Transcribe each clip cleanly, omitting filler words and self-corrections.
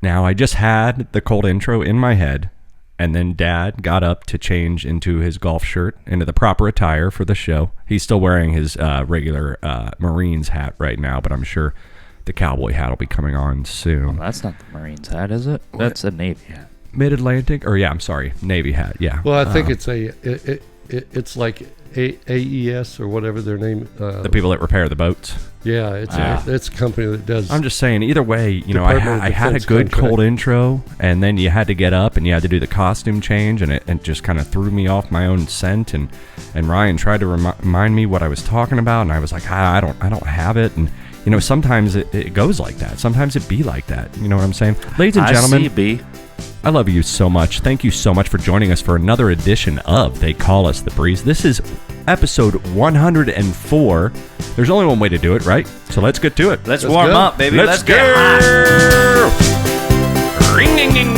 Now, I just had the cold intro in my head, and then Dad got up to change into his golf shirt, into the proper attire for the show. He's still wearing his regular Marines hat right now, but I'm sure the cowboy hat will be coming on soon. Well, that's not the Marines hat, is it? That's a Navy hat. Mid-Atlantic? Or, yeah, I'm sorry, Navy hat, yeah. Well, I think it's like AES or whatever their name. The people that repair the boats. Yeah, it's a company that does. I'm just saying, either way, you know, I had a good cold intro, and then you had to get up and you had to do the costume change, and it just kind of threw me off my own scent. And Ryan tried to remind me what I was talking about, and I was like, I don't have it. And you know, sometimes it goes like that. Sometimes it be like that. You know what I'm saying, ladies and gentlemen? I see, B. I love you so much. Thank you so much for joining us for another edition of They Call Us the Breeze. This is episode 104. There's only one way to do it, right? So let's get to it. Let's warm up, baby. Let's get hot. Ring, ding, ding.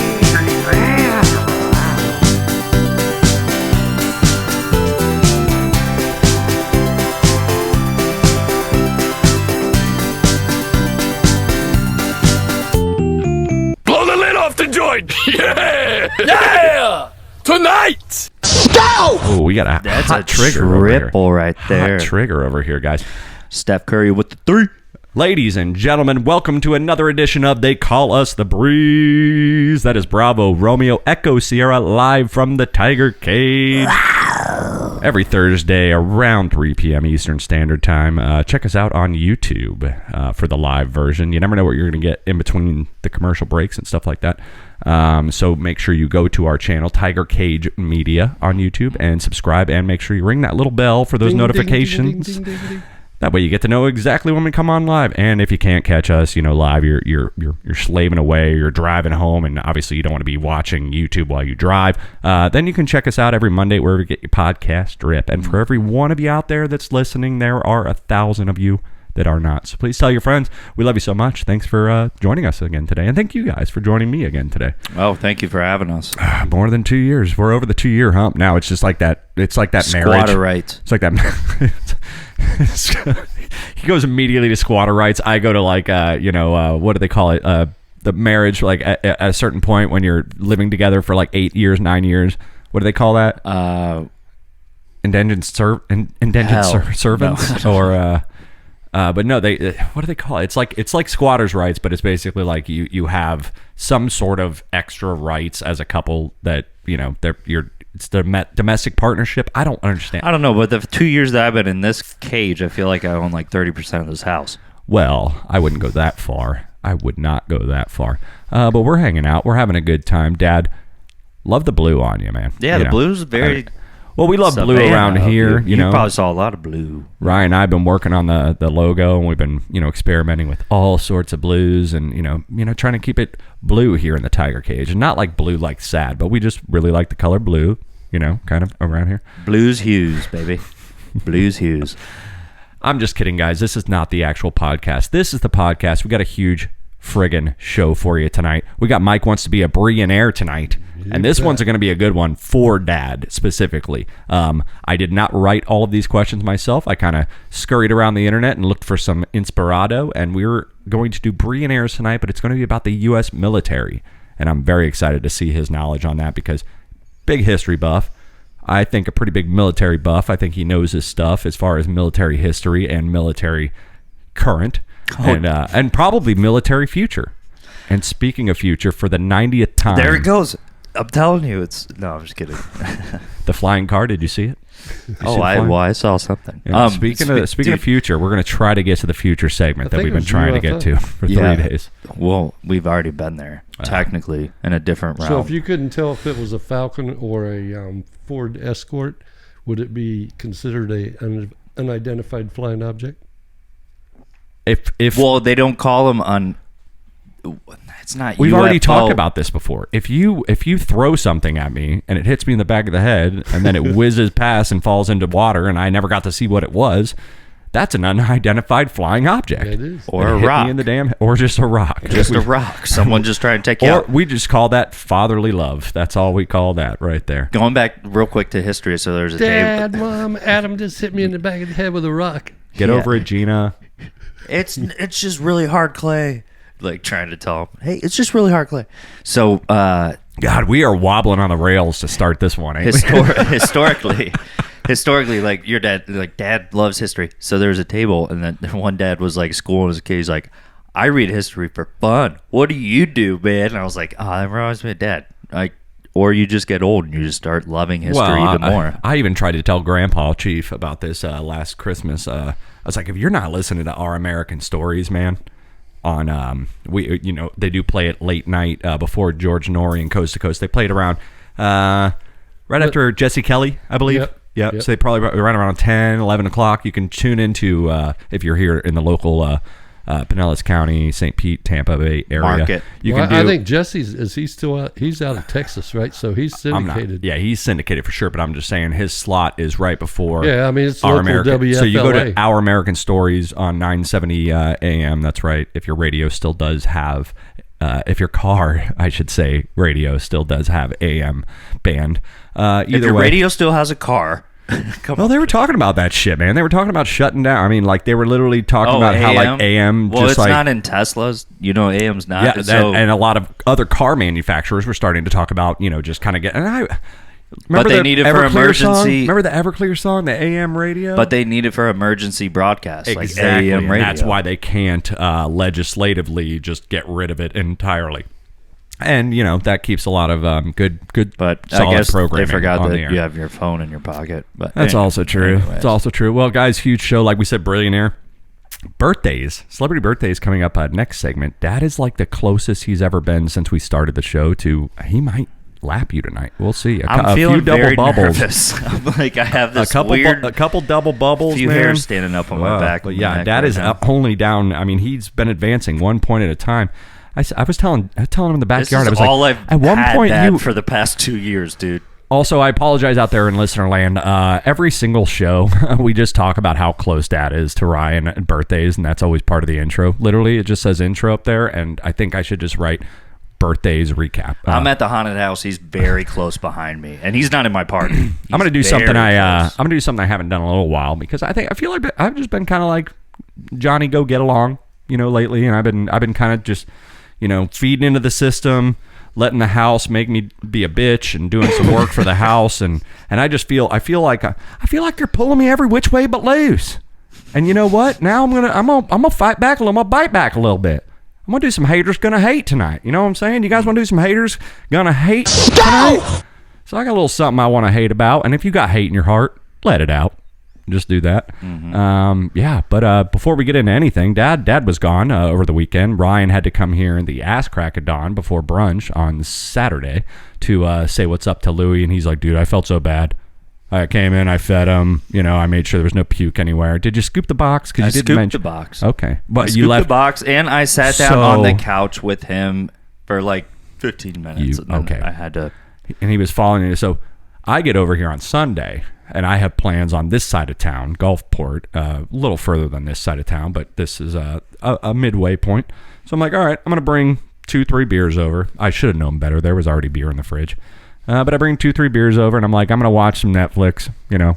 Blow the lid off the joint. Yeah. Tonight. Go! Oh, we got a hot trigger over here. Triple right there. Hot trigger over here, guys. Steph Curry with the 3. Ladies and gentlemen, welcome to another edition of They Call Us the Breeze. That is Bravo, Romeo, Echo, Sierra, live from the Tiger Cage. Every Thursday around 3 p.m. Eastern Standard Time. Check us out on YouTube for the live version. You never know what you're going to get in between the commercial breaks and stuff like that. So make sure you go to our channel, Tiger Cage Media, on YouTube, and subscribe, and make sure you ring that little bell for those notifications. Ding, ding, ding, ding, ding. That way you get to know exactly when we come on live. And if you can't catch us, you know, live, you're slaving away, you're driving home, and obviously you don't want to be watching YouTube while you drive. Then you can check us out every Monday wherever you get your podcast drip. And for every one of you out there that's listening, there are 1,000 of you that are not. So please tell your friends. We love you so much. Thanks for joining us again today. And thank you guys for joining me again today. Oh, thank you for having us. More than 2 years. We're over the 2-year hump now. It's just like that. It's like that marriage. Squatter rights. It's like that. He goes immediately to squatter rights. I go to like, what do they call it? The marriage, like at a certain point when you're living together for like 8 years, 9 years. What do they call that? Indentured servants, no. Or. But no, what do they call it? It's like squatters' rights, but it's basically like you have some sort of extra rights as a couple that, you know, it's the domestic partnership. I don't understand. I don't know, but the 2 years that I've been in this cage, I feel like I own like 30% of this house. Well, I wouldn't go that far. I would not go that far. But we're hanging out. We're having a good time. Dad, love the blue on you, man. Yeah, the blue's very... Well, we love blue around here. You know, probably saw a lot of blue. Ryan and I have been working on the logo, and we've been, you know, experimenting with all sorts of blues, and you know, trying to keep it blue here in the Tiger Cage, and not like blue like sad, but we just really like the color blue. You know, kind of around here. Blues hues, baby. Blues hues. I'm just kidding, guys. This is not the actual podcast. This is the podcast. We got a huge friggin' show for you tonight. We got Mike wants to be a Bre'llionaire tonight, and this one's going to be a good one for Dad specifically. I did not write all of these questions myself. I kind of scurried around the internet and looked for some inspirado, and we're going to do Bre'llionaires tonight, but it's going to be about the U.S. military, and I'm very excited to see his knowledge on that because big history buff. I think a pretty big military buff. I think he knows his stuff as far as military history and military current. And probably military future. And speaking of future, for the 90th time... There it goes. I'm telling you, No, I'm just kidding. The flying car, did you see it? I saw something. Yeah, speaking of future, we're going to try to get to the future segment that we've been trying to get to for 3 days. Well, we've already been there, technically, in a different route. So if you couldn't tell if it was a Falcon or a Ford Escort, would it be considered an unidentified flying object? Well, they don't call them it's not. We've UFO. already talked about this before. If you throw something at me and it hits me in the back of the head and then it whizzes past and falls into water and I never got to see what it was, that's an unidentified flying object. It is. Or a rock. Me in the damn, or just a rock. Just a rock. Someone just trying to take you out. Or we just call that fatherly love. That's all we call that right there. Going back real quick to history, so there's a Dad, Mom, Adam just hit me in the back of the head with a rock. Get over it, Gina. It's just really hard, Clay. like trying to tell him, hey, it's just really hard clay. So, God, we are wobbling on the rails to start this one. Ain't we? historically, like your dad, like dad loves history. So there was a table, and then one dad was like schooling as a kid. He's like, I read history for fun. What do you do, man? And I was like, that reminds me of Dad. Or you just get old and you just start loving history even more. I even tried to tell Grandpa Chief about this last Christmas. I was like, if you're not listening to Our American Stories, man, on they do play it late night before George Norrie and Coast to Coast. They play it around right after Jesse Kelly, I believe. Yep. So they probably run around 10, 11 o'clock. You can tune into if you're here in the local Pinellas County, St. Pete, Tampa Bay area. Market. I think Jesse's he's still out, he's out of Texas, right? So he's syndicated. He's syndicated for sure. But I'm just saying his slot is right before. Yeah, I mean it's Our local American. WFLA. So you go to Our American Stories on 970 AM. That's right. If your radio still does have. If your car, I should say, radio still does have AM band. If your radio still has a car. Well, they were talking about that shit, man. They were talking about shutting down. I mean, like they were literally talking about AM? how like AM. Well, just it's like, not in Teslas. AM's not. Yeah, so, and a lot of other car manufacturers were starting to talk about, just kind of get. And I remember but they need it for emergency. Song? Remember the Everclear song, the AM radio? But they need it for emergency broadcast, exactly. like AM radio. That's why they can't legislatively just get rid of it entirely. And that keeps a lot of good, but solid I guess programming. They forgot on that the air. you have your phone in your pocket. But that's also true. Anyways. It's also true. Well, guys, huge show, like we said, Bre'llionaire. Birthdays, celebrity birthdays coming up. Next segment. Dad is like the closest he's ever been since we started the show to. He might lap you tonight. We'll see. I'm feeling few double very bubbles. nervous. I'm like I have this a couple double bubbles. Few man. hairs standing up on my back. But yeah, Dad is only down. I mean, he's been advancing 1 point at a time. I was telling him in the backyard. This is I was all like, I've at one had point that for the past 2 years, dude. Also, I apologize out there in listener land. Every single show, we just talk about how close Dad is to Ryan and birthdays, and that's always part of the intro. Literally, it just says intro up there, and I think I should just write birthdays recap. I'm at the haunted house. He's very close behind me, and he's not in my party. I'm gonna do something. I'm gonna do something I haven't done in a little while because I feel like I've just been kind of like Johnny go get along, lately, and I've been kind of just. Feeding into the system, letting the house make me be a bitch, and doing some work for the house, and I feel like they're pulling me every which way but loose. And you know what? Now I'm gonna fight back a little. I'm gonna bite back a little bit. I'm gonna do some haters gonna hate tonight. You know what I'm saying? You guys want to do some haters gonna hate tonight? So I got a little something I want to hate about, and if you got hate in your heart, let it out. Just do that. Mm-hmm. But before we get into anything, Dad was gone over the weekend. Ryan had to come here in the ass crack of dawn before brunch on Saturday to say what's up to Louie, and he's like, dude, I felt so bad. I came in, I fed him, I made sure there was no puke anywhere. Did you scoop the box? I scooped the box. Okay. But I scooped the box, and I sat down on the couch with him for like 15 minutes. Okay. I had to... And he was following me. So I get over here on Sunday, and I have plans on this side of town, Gulfport, a little further than this side of town, but this is a midway point. So I'm like, all right, I'm going to bring 2-3 beers over. I should have known better. There was already beer in the fridge. But I bring 2-3 beers over, and I'm like, I'm going to watch some Netflix,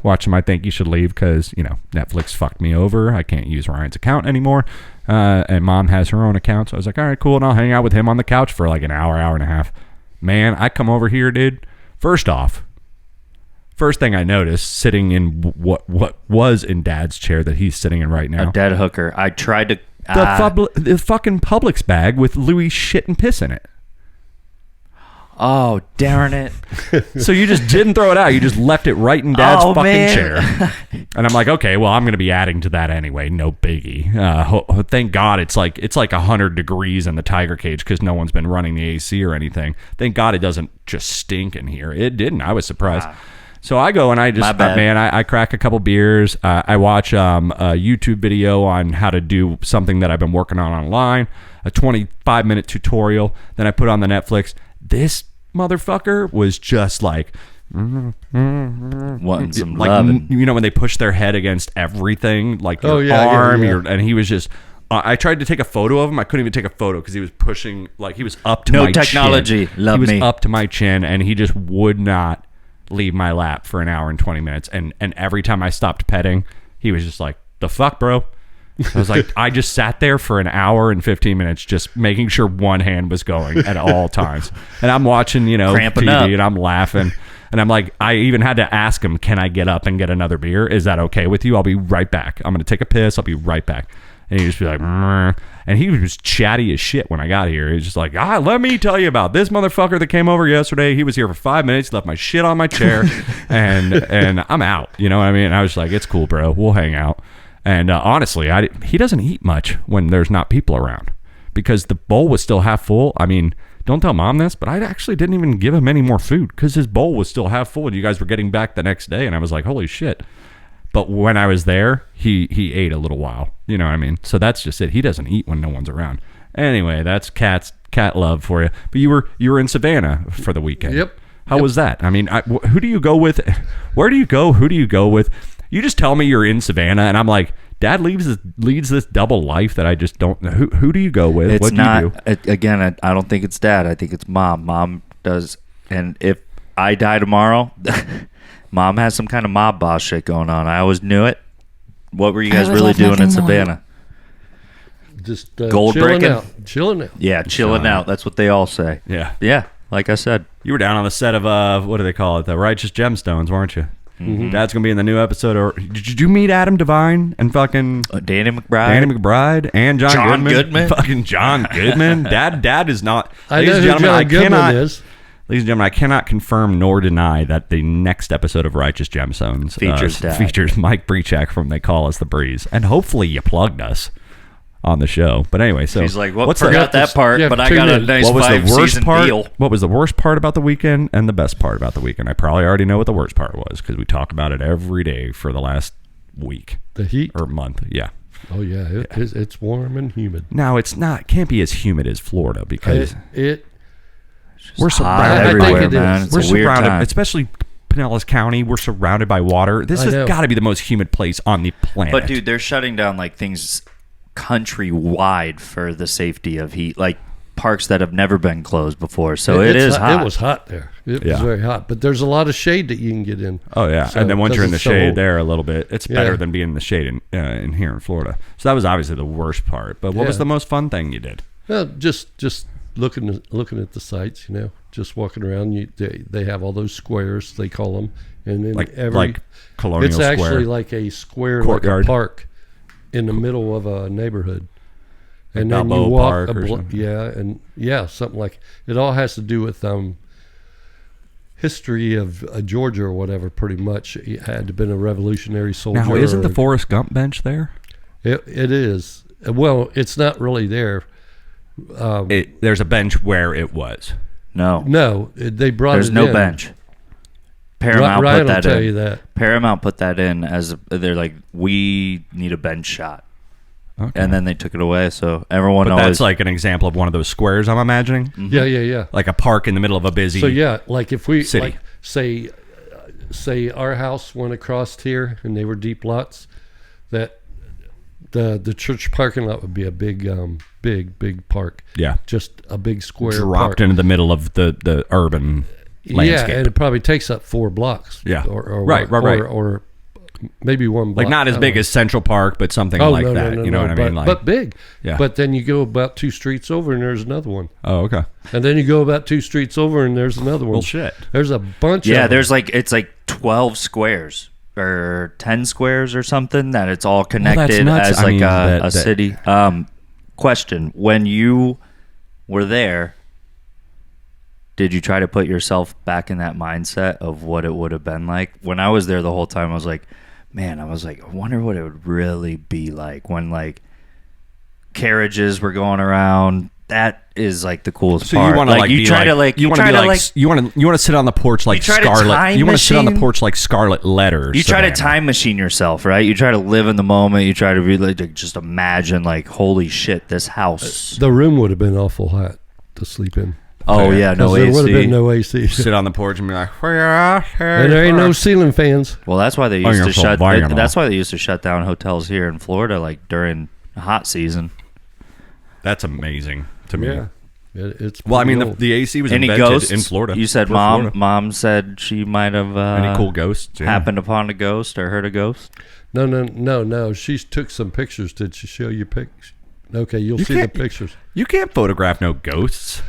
watch some I Think You Should Leave because, Netflix fucked me over. I can't use Ryan's account anymore. And Mom has her own account. So I was like, all right, cool. And I'll hang out with him on the couch for like an hour and a half. Man, I come over here, dude. First thing I noticed, sitting in what was in Dad's chair that he's sitting in right now. A dead hooker. I tried to... The fucking Publix bag with Louis shit and piss in it. Oh, darn it. So you just didn't throw it out. You just left it right in Dad's fucking chair. And I'm like, okay, well, I'm going to be adding to that anyway. No biggie. Thank God it's like 100 degrees in the tiger cage because no one's been running the AC or anything. Thank God it doesn't just stink in here. It didn't. I was surprised. So I go and I just, I crack a couple beers. I watch a YouTube video on how to do something that I've been working on online, a 25-minute tutorial. Then I put on the Netflix. This motherfucker was just like, wanting some loving. When they push their head against everything, like your arm, and he was just. I tried to take a photo of him. I couldn't even take a photo because he was pushing, like he was up to my chin. No technology. Love me. He was up to my chin, and he just would not leave my lap for an hour and 20 minutes. And every time I stopped petting, he was just like, the fuck, bro? I was like, I just sat there for an hour and 15 minutes just making sure one hand was going at all times. And I'm watching, Cramping TV up. and I'm laughing. And I'm like, I even had to ask him, can I get up and get another beer? Is that okay with you? I'll be right back. I'm going to take a piss. I'll be right back. And he'd just be like, "Mrr." And he was chatty as shit when I got here. He was just like, let me tell you about this motherfucker that came over yesterday. He was here for 5 minutes, left my shit on my chair, and I'm out. You know what I mean? And I was like, it's cool, bro. We'll hang out. And honestly, he doesn't eat much when there's not people around because the bowl was still half full. I mean, don't tell mom this, but I actually didn't even give him any more food because his bowl was still half full and you guys were getting back the next day. And I was like, holy shit. But when I was there, he ate a little while. You know what I mean? So that's just it. He doesn't eat when no one's around. Anyway, that's cat love for you. But you were in Savannah for the weekend. Yep. How was that? I mean, who do you go with? Where do you go? Who do you go with? You just tell me you're in Savannah, and I'm like, Dad leads this double life that I just don't know. Who do you go with? It's what do not, you do? Again, I don't think it's Dad. I think it's Mom. Mom does. And if I die tomorrow, Mom has some kind of mob boss shit going on. I always knew it. What were you guys really doing in Savannah? Just Gold chilling breaking? out. Chilling out. Yeah, chilling out. That's what they all say. Yeah. Yeah, like I said. You were down on the set of, what do they call it? The Righteous Gemstones, weren't you? Mm-hmm. Dad's going to be in the new episode. Or did you meet Adam Devine and fucking Danny McBride? Danny McBride and John Goodman? Fucking John Goodman. Dad is not. I know who John Goodman is. Ladies and gentlemen, I cannot confirm nor deny that the next episode of Righteous Gemstones features Mike Brechak from They Call Us the Breeze. And hopefully you plugged us on the show. But anyway, so he's like, forgot that part, yeah, but I got a nice what was the worst 5-season part? deal. What was the worst part about the weekend and the best part about the weekend? I probably already know what the worst part was because we talked about it every day for the last week. The heat? Or month, yeah. Oh, yeah. It's warm and humid. Now, it can't be as humid as Florida because we're surrounded everywhere, man. It's we're a weird surrounded, time. especially Pinellas County. We're surrounded by water. This has got to be the most humid place on the planet. But dude, they're shutting down like things countrywide for the safety of heat, like parks that have never been closed before. So it is hot. It was hot there. It was very hot. But there's a lot of shade that you can get in. Oh yeah, So, and then once you're in the shade there a little bit, it's better Yeah. than being in the shade in here in Florida. So that was obviously the worst part. But what was the most fun thing you did? Well, just looking at the sites, just walking around. They have all those squares, they call them, and then like Colonial it's Square. actually like a square, Courtyard. like a park in the middle of a neighborhood. Like And then Balboa you walk, Park or something. something like it. All has to do with history of Georgia or whatever. Pretty much, he had to been a revolutionary soldier. Now, isn't the Forrest Gump bench there? It is. Well, it's not really there. There's a bench where it was. No, they brought There's it no in. bench. Paramount Ryan put that will tell in. you that. Paramount put that in as they're like, we need a bench shot, Okay. and then they took it away. So everyone But always that's like an example of one of those squares, I'm imagining. Mm-hmm. Yeah. Like a park in the middle of a busy. So yeah, like if we city. like say our house went across here and they were deep lots, that the church parking lot would be a big park. Yeah. Just a big square dropped park. into the middle of the urban landscape. Yeah, and it probably takes up 4 blocks. Yeah. Or Right. Or maybe 1 block. Like not as big as Central Park, but something like that. You know what I mean? Like, but big. Yeah. But then you go about 2 streets over and there's another one. oh, okay. And then you go about 2 streets over and there's another one. Well, shit. There's a bunch of yeah. them. There's like it's like 12 squares or 10 squares or something that it's all connected nuts. as I like mean, a that- city. Question: when you were there, did you try to put yourself back in that mindset of what it would have been like? When I was there the whole time, I was like, I wonder what it would really be like when like carriages were going around. That is like the coolest So part. you want to like you be try like, to like you want to be like you want to sit on the porch like try to Scarlet. time You want to sit on the machine- porch like Scarlet Letter. you try to Savannah. time machine yourself, right? You try to live in the moment. You try to really like, just imagine like, holy shit, this house. The room would have been awful hot to sleep in. Oh yeah, no 'Cause there would have been AC. no AC. sit on the porch and be like, "Where are And there ain't no ceiling fans. Well, that's why they Oh, used you're to so shut. violent. That's why they used to shut down hotels here in Florida, like during hot season. That's amazing to me. Yeah. It's Well, I mean, old. the AC was Any invented ghosts in Florida. You said For mom. Florida. Mom said she might have Any cool ghosts? Yeah. happened upon a ghost or heard a ghost. No. She took some pictures. Did she show you pics? Okay, you'll see the pictures. You can't photograph no ghosts.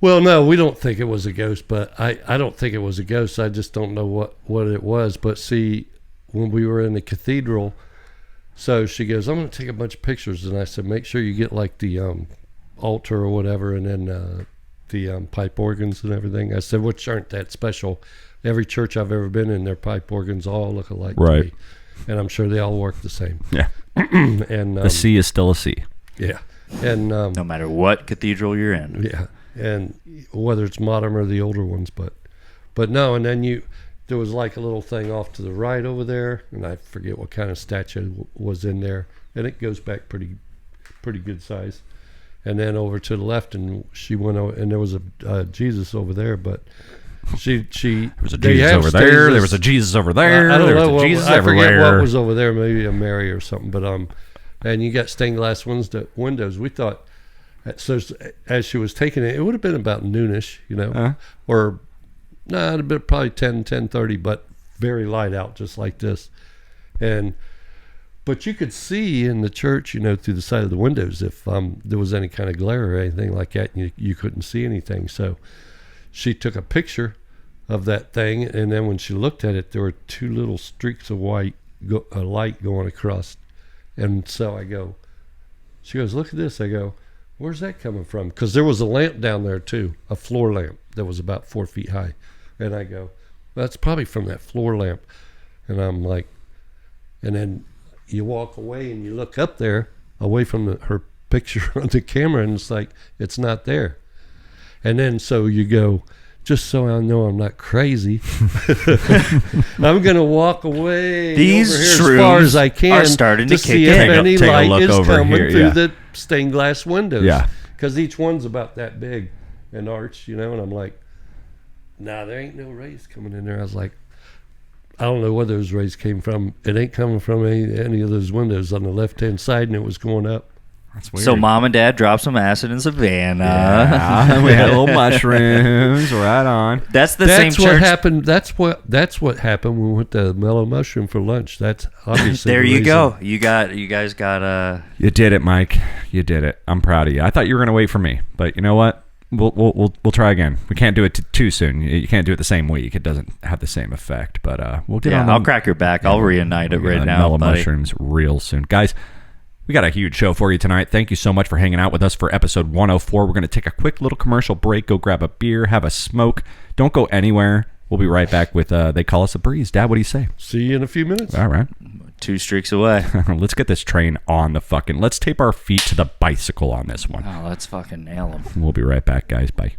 Well, no, we don't think it was a ghost, but I don't think it was a ghost. I just don't know what it was. But see, when we were in the cathedral, so she goes, I'm going to take a bunch of pictures. And I said, make sure you get like the altar or whatever, and then the pipe organs and everything. I said, which aren't that special. Every church I've ever been in, their pipe organs all look alike Right. to me. And I'm sure they all work the same. Yeah. And The C is still a C. yeah. And No matter what cathedral you're in. yeah, and whether it's modern or the older ones, but no. And then there was like a little thing off to the right over there, and I forget what kind of statue was in there, and it goes back pretty good size. And then over to the left, and she went over, and there was a Jesus over there, but she There was a Jesus over there. There was a Jesus over there. I don't There know. was a Jesus I forget everywhere. what was over there. Maybe a Mary or something. But and you got stained glass windows. We thought, so as she was taking it, it would have been about noonish, or no, it'd have been probably 10:30, but very light out, just like this. But you could see in the church, through the side of the windows, if there was any kind of glare or anything like that, and you couldn't see anything. So she took a picture of that thing, and then when she looked at it, there were two little streaks of light going across. And so she goes, look at this. I go, where's that coming from? Because there was a lamp down there too, a floor lamp that was about 4 feet high. And I go, that's probably from that floor lamp. And I'm like, and then you walk away and you look up there, away from her picture on the camera, and it's like, it's not there. And then so you go, just so I know I'm not crazy, I'm going to walk away These over here as far as I shrooms can are starting to see kick if in. any Take a light look is over coming here, through yeah. the stained glass windows. Yeah. Because each one's about that big, an arch, and I'm like, nah, there ain't no rays coming in there. I was like, I don't know where those rays came from. It ain't coming from any of those windows on the left-hand side, and it was going up. That's weird. So mom and dad dropped some acid in Savannah. Yeah, we had little mushrooms. Right on. That's the same That's what church. happened. That's what happened when we went to Mellow Mushroom for lunch. That's obviously There the you reason. go. You guys got You did it, Mike. You did it. I'm proud of you. I thought you were going to wait for me, but you know what? We'll try again. We can't do it too soon. You can't do it the same week. It doesn't have the same effect. But we'll get on. I'll crack your back. I'll reunite it right now, Mellow buddy. mushrooms real soon, guys. We got a huge show for you tonight. Thank you so much for hanging out with us for episode 104. We're going to take a quick little commercial break. Go grab a beer, have a smoke. Don't go anywhere. We'll be right back with They Call Us a Breeze. Dad, what do you say? See you in a few minutes. All right. 2 streaks away. Let's get this train on the fucking... Let's tape our feet to the bicycle on this one. Oh, let's fucking nail them. We'll be right back, guys. Bye.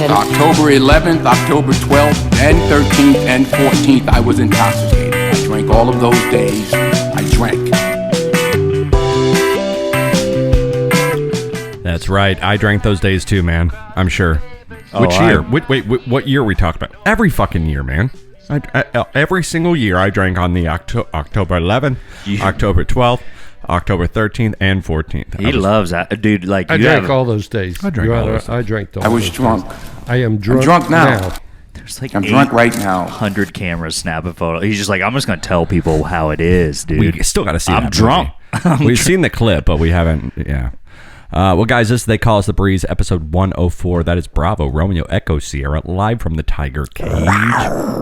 October 11th, October 12th, and 13th, and 14th, I was intoxicated. I drank all of those days. I drank. That's right. I drank those days too, man. I'm sure. Which year? Wait, what year are we talking about? Every fucking year, man. Every single year I drank on the October 11th, October 12th, October 13th, and 14th. He loves that. Dude, like, I you drank have... all those days. I drank Your all Honor, those days. I drank all I was those drunk. days. I am drunk, I'm drunk now. There's like I'm drunk right now. 100 cameras snapping photos. He's just like, I'm just going to tell people how it is, dude. We still got to see I'm that drunk. movie. We've seen the clip, but we haven't. Yeah. Well, guys, this is They Call Us the Breeze, episode 104. That is Bravo, Romeo, Echo, Sierra, live from the Tiger Cage.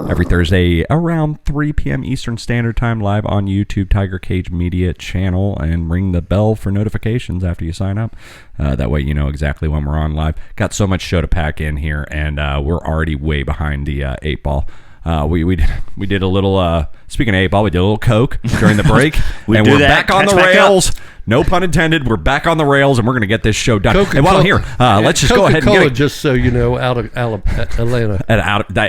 Every Thursday around 3 p.m. Eastern Standard Time, live on YouTube, Tiger Cage Media channel, and ring the bell for notifications after you sign up. That way you know exactly when we're on live. Got so much show to pack in here, and we're already way behind the 8 ball. We did a little, speaking of 8 ball, we did a little coke during the break, and we're back on the rails. No pun intended. We're back on the rails, and we're going to get this show done. And while I'm here, let's just go ahead and get it. Just so you know, out of Atlanta.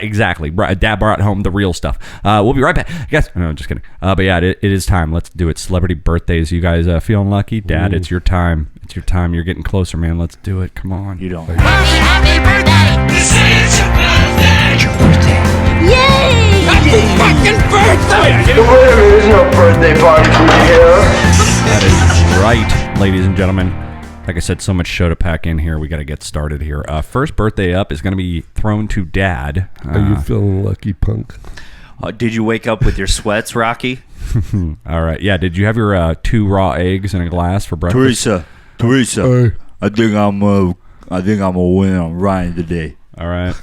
Exactly. Dad brought home the real stuff. We'll be right back. Guys, no, just kidding. But yeah, it is time. Let's do it. Celebrity birthdays. You guys feeling lucky? Dad, it's your time. It's your time. You're getting closer, man. Let's do it. Come on. You don't. Happy birthday! This is your birthday! It's your birthday. birthday party for you here. That is right, ladies and gentlemen. Like I said, so much show to pack in here. We got to get started here. First birthday up is going to be thrown to Dad. Are you feeling lucky, punk? Did you wake up with your sweats, Rocky? All right. Yeah. Did you have your 2 raw eggs in a glass for breakfast? Teresa, I think I'm gonna win on Ryan today. All right.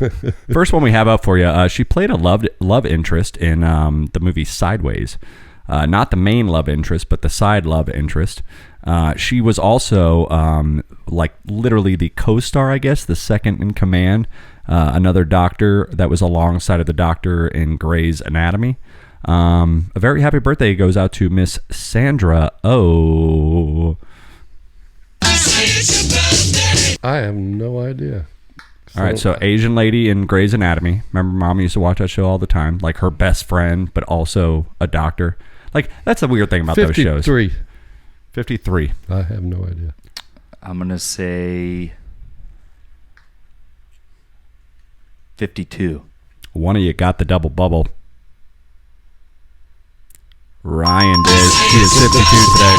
First one we have up for you. She played a love interest in the movie Sideways. Not the main love interest, but the side love interest. She was also like literally the co-star, I guess, the second in command. Another doctor that was alongside of the doctor in Grey's Anatomy. A very happy birthday goes out to Miss Sandra Oh. I have no idea. All right, so Asian lady in Grey's Anatomy. Remember, Mom used to watch that show all the time. Like her best friend, but also a doctor. Like, that's the weird thing about those shows. 53. I have no idea. I'm gonna say 52. One of you got the double bubble. Ryan did. He is 52 today.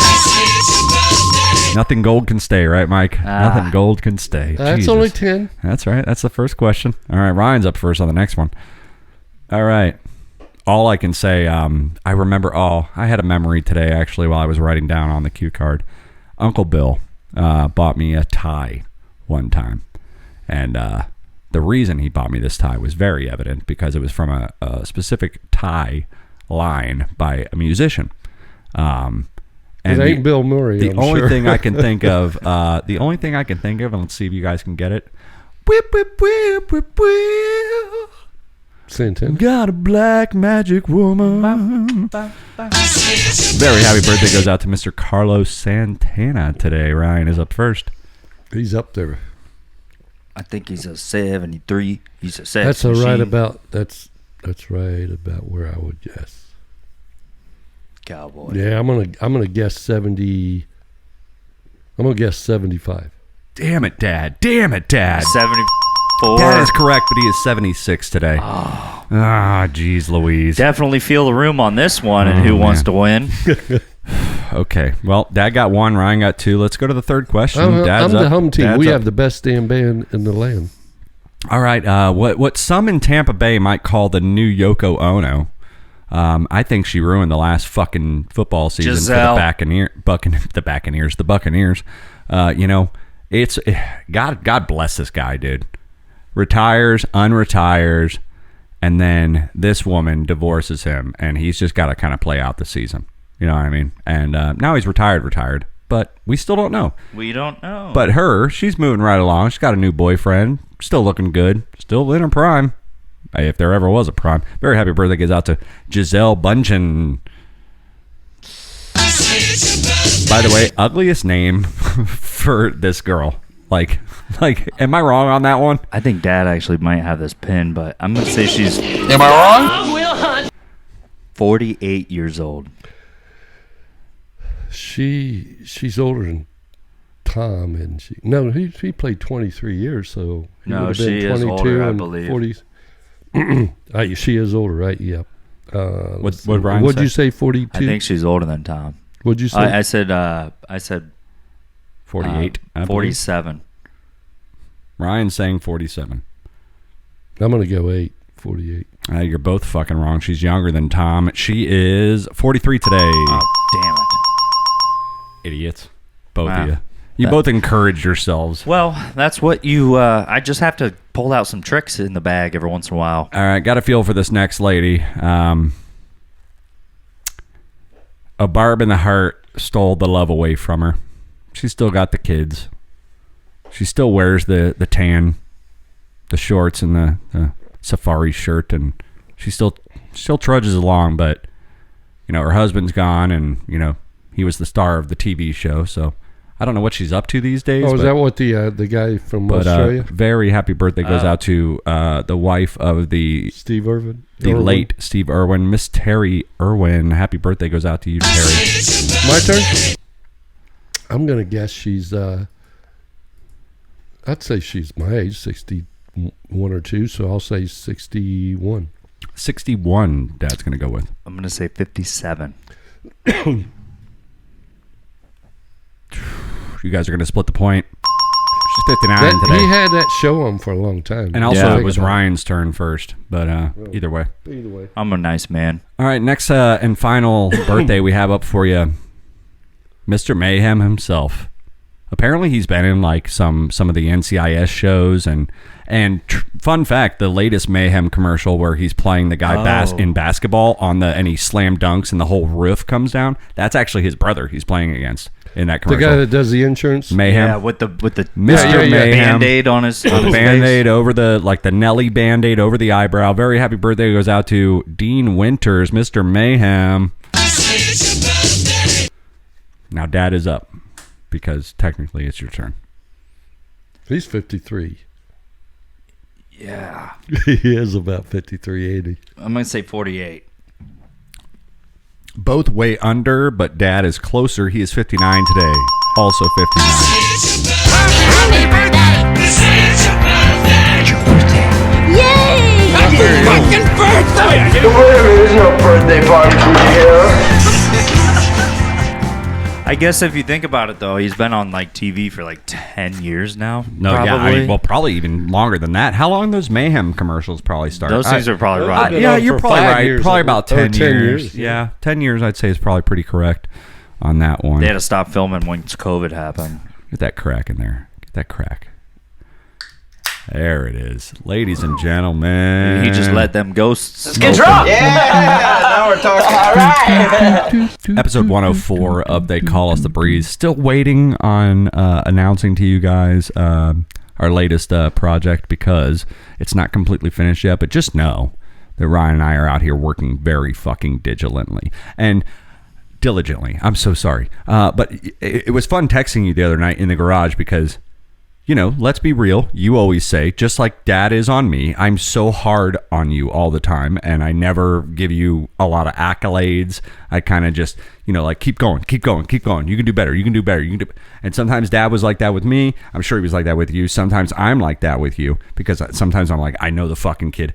Nothing gold can stay, right, Mike? Nothing gold can stay. That's Jesus. only 10. That's right. That's the first question. All right, Ryan's up first on the next one. All right. All I can say, I remember, I had a memory today, actually, while I was writing down on the cue card. Uncle Bill bought me a tie one time. And the reason he bought me this tie was very evident because it was from a specific tie line by a musician. And it ain't Bill Murray. The only thing I can think of, and let's see if you guys can get it. Whip, whip, whip, whip, whip. Santana. Got a black magic woman. Very happy birthday goes out to Mr. Carlos Santana today. Ryan is up first. He's up there. I think he's a 73. He's a 7. That's right about where I would guess. Cowboy. Yeah, I'm gonna guess 70. I'm gonna guess 75. Damn it, Dad. 74. That is correct, but he is 76 today. Jeez Louise. Definitely feel the room on this one and who wants to win. Okay, well, Dad got 1, Ryan got 2. Let's go to the third question. I'm the home team. Dad's we up. have the best damn band in the land. All right, what some in Tampa Bay might call the new Yoko Ono. I think she ruined the last fucking football season Giselle. for the Buccaneers. It's God bless this guy, dude. Retires, unretires, and then this woman divorces him, and he's just got to kind of play out the season. You know what I mean? And now he's retired, but we still don't know. We don't know. But she's moving right along. She's got a new boyfriend, still looking good, still in her prime. If there ever was a prime. Very happy birthday goes out to Giselle Bundchen. By the way, ugliest name for this girl. Like, am I wrong on that one? I think Dad actually might have this pin, but I'm going to say she's... Am I wrong? 48 years old. She's older than Tom, and he played 23 years, so he No, would have been she is 22 older, I and believe. 40s. She is older, right? Yeah. What Ryan What'd say? you say? 42. I think she's older than Tom. What'd you say? I said 48. I believe. 47. Ryan's saying 47. I'm gonna go 48. You're both fucking wrong. She's younger than Tom. She is 43 today. Oh, damn it. Idiots. Both Wow. of you. You both encouraged yourselves. Well, that's what you... I just have to pull out some tricks in the bag every once in a while. All right, got a feel for this next lady. A barb in the heart stole the love away from her. She's still got the kids. She still wears the tan, the shorts, and the safari shirt, and she still trudges along. But her husband's gone, and he was the star of the TV show. So I don't know what she's up to these days. Oh, is that what the guy from Australia? Very happy birthday goes out to the wife of the Steve Irwin. late Steve Irwin, Miss Terry Irwin. Happy birthday goes out to you, Terry. My turn. I'm gonna guess she's. I'd say she's my age, 61 or 2. So I'll say 61. 61. Dad's gonna go with. I'm going to say 57. You guys are going to split the point. She's 59 today. He had that show on for a long time. And also, Yeah. it was Ryan's turn first. But either way. Either way. I'm a nice man. All right, next and final birthday we have up for you, Mr. Mayhem himself. Apparently, he's been in like some of the NCIS shows, and fun fact, the latest Mayhem commercial where he's playing the guy in basketball and he slam dunks and the whole roof comes down. That's actually his brother he's playing against in that The commercial. guy that does the insurance? Mayhem. Yeah, with the Mr. Mayhem. Band-Aid on his Band-Aid over the Nelly Band-Aid over the eyebrow. Very happy birthday goes out to Dean Winters, Mr. Mayhem. Now Dad is up because technically it's your turn. He's 53. Yeah. He is about 53, 80. I'm going to say 48. Both way under, but Dad is closer. He is 59 today. Also 59. There is no birthday party for you. I guess if you think about it, though, he's been on like TV for like 10 years now. No, probably. yeah, probably even longer than that. How long those Mayhem commercials probably start? Those things are probably right. been Yeah, on you're for probably 5 right. years. Probably about 10 10 years. years. Yeah, 10 years I'd say is probably pretty correct on that one. They had to stop filming once COVID happened. Get that crack in there. Get that crack. There it is. Ladies and gentlemen. He just let them ghosts. Let's get drunk. Yeah, now we're talking. All right. Episode 104 of They Call Us the Breeze. Still waiting on announcing to you guys our latest project because it's not completely finished yet. But just know that Ryan and I are out here working very fucking diligently. And diligently. I'm so sorry. But it was fun texting you the other night in the garage because, you know, let's be real. You always say, just like Dad is on me, I'm so hard on you all the time, and I never give you a lot of accolades. I kind of just, you know, like, keep going, keep going, keep going. You can do better. You can do better. You can do. And sometimes Dad was like that with me. I'm sure he was like that with you. Sometimes I'm like that with you because sometimes I'm like, I know the fucking kid.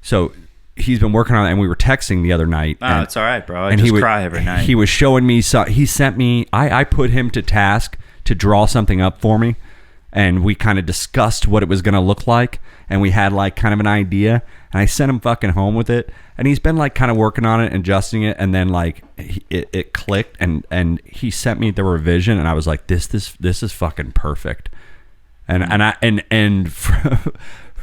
So he's been working on it, and we were texting the other night. Oh, it's all right, bro. I just cry every night. He was showing me. He sent me. I put him to task to draw something up for me. And we kind of discussed what it was going to look like. And we had like kind of an idea. And I sent him fucking home with it. And he's been like kind of working on it and adjusting it. And then like it clicked. And he sent me the revision. And I was like, this is fucking perfect. And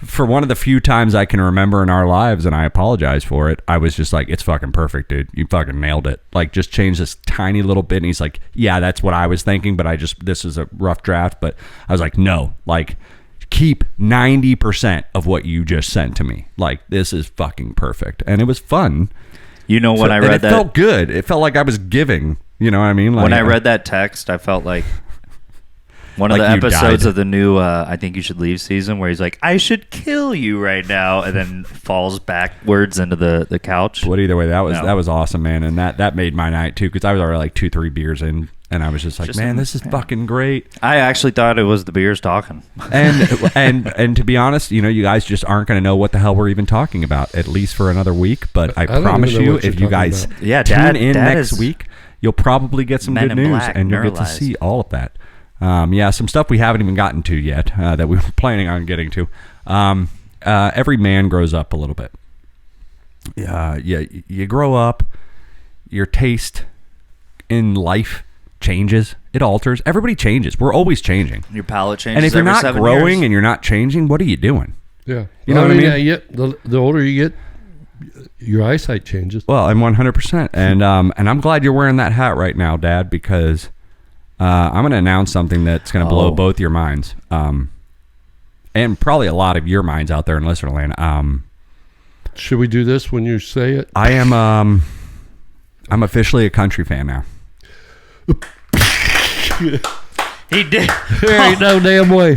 for one of the few times I can remember in our lives, and I apologize for it, I was just like, it's fucking perfect, dude. You fucking nailed it. Like, just change this tiny little bit. And he's like, yeah, that's what I was thinking, but this is a rough draft. But I was like, no, like, keep 90% of what you just sent to me. Like, this is fucking perfect. And it was fun. You know, when I read that, it felt good. It felt like I was giving. You know what I mean? Like, when I read that text, I felt like one of Like the you episodes died. of the new I Think You Should Leave season where he's like, I should kill you right now, and then falls backwards into the couch. But either way, that No. was awesome, man. And that made my night too, because I was already like 2-3 beers in, and I was just like, man, this is fucking great. I actually thought it was the beers talking. And to be honest, you know, you guys just aren't going to know what the hell we're even talking about, at least for another week. But I don't promise even know you, what you're if you talking guys about. Yeah, tune Dad- in Dad next is week, you'll probably get some Men good in news, Black, and you'll get to neuralized. see all of that. Yeah, some stuff we haven't even gotten to yet that we were planning on getting to. Every man grows up a little bit. Yeah, you grow up, your taste in life changes. It alters. Everybody changes. We're always changing. Your palate changes. And if you're every not 7 growing years. and you're not changing, what are you doing? Yeah. You know what I mean? Yeah, the older you get, your eyesight changes. Well, I'm 100%. And I'm glad you're wearing that hat right now, Dad, because I'm going to announce something that's going to blow both your minds. And probably a lot of your minds out there in listener land. Should we do this when you say it? I am I'm officially a country fan now. He did. There ain't no damn way. You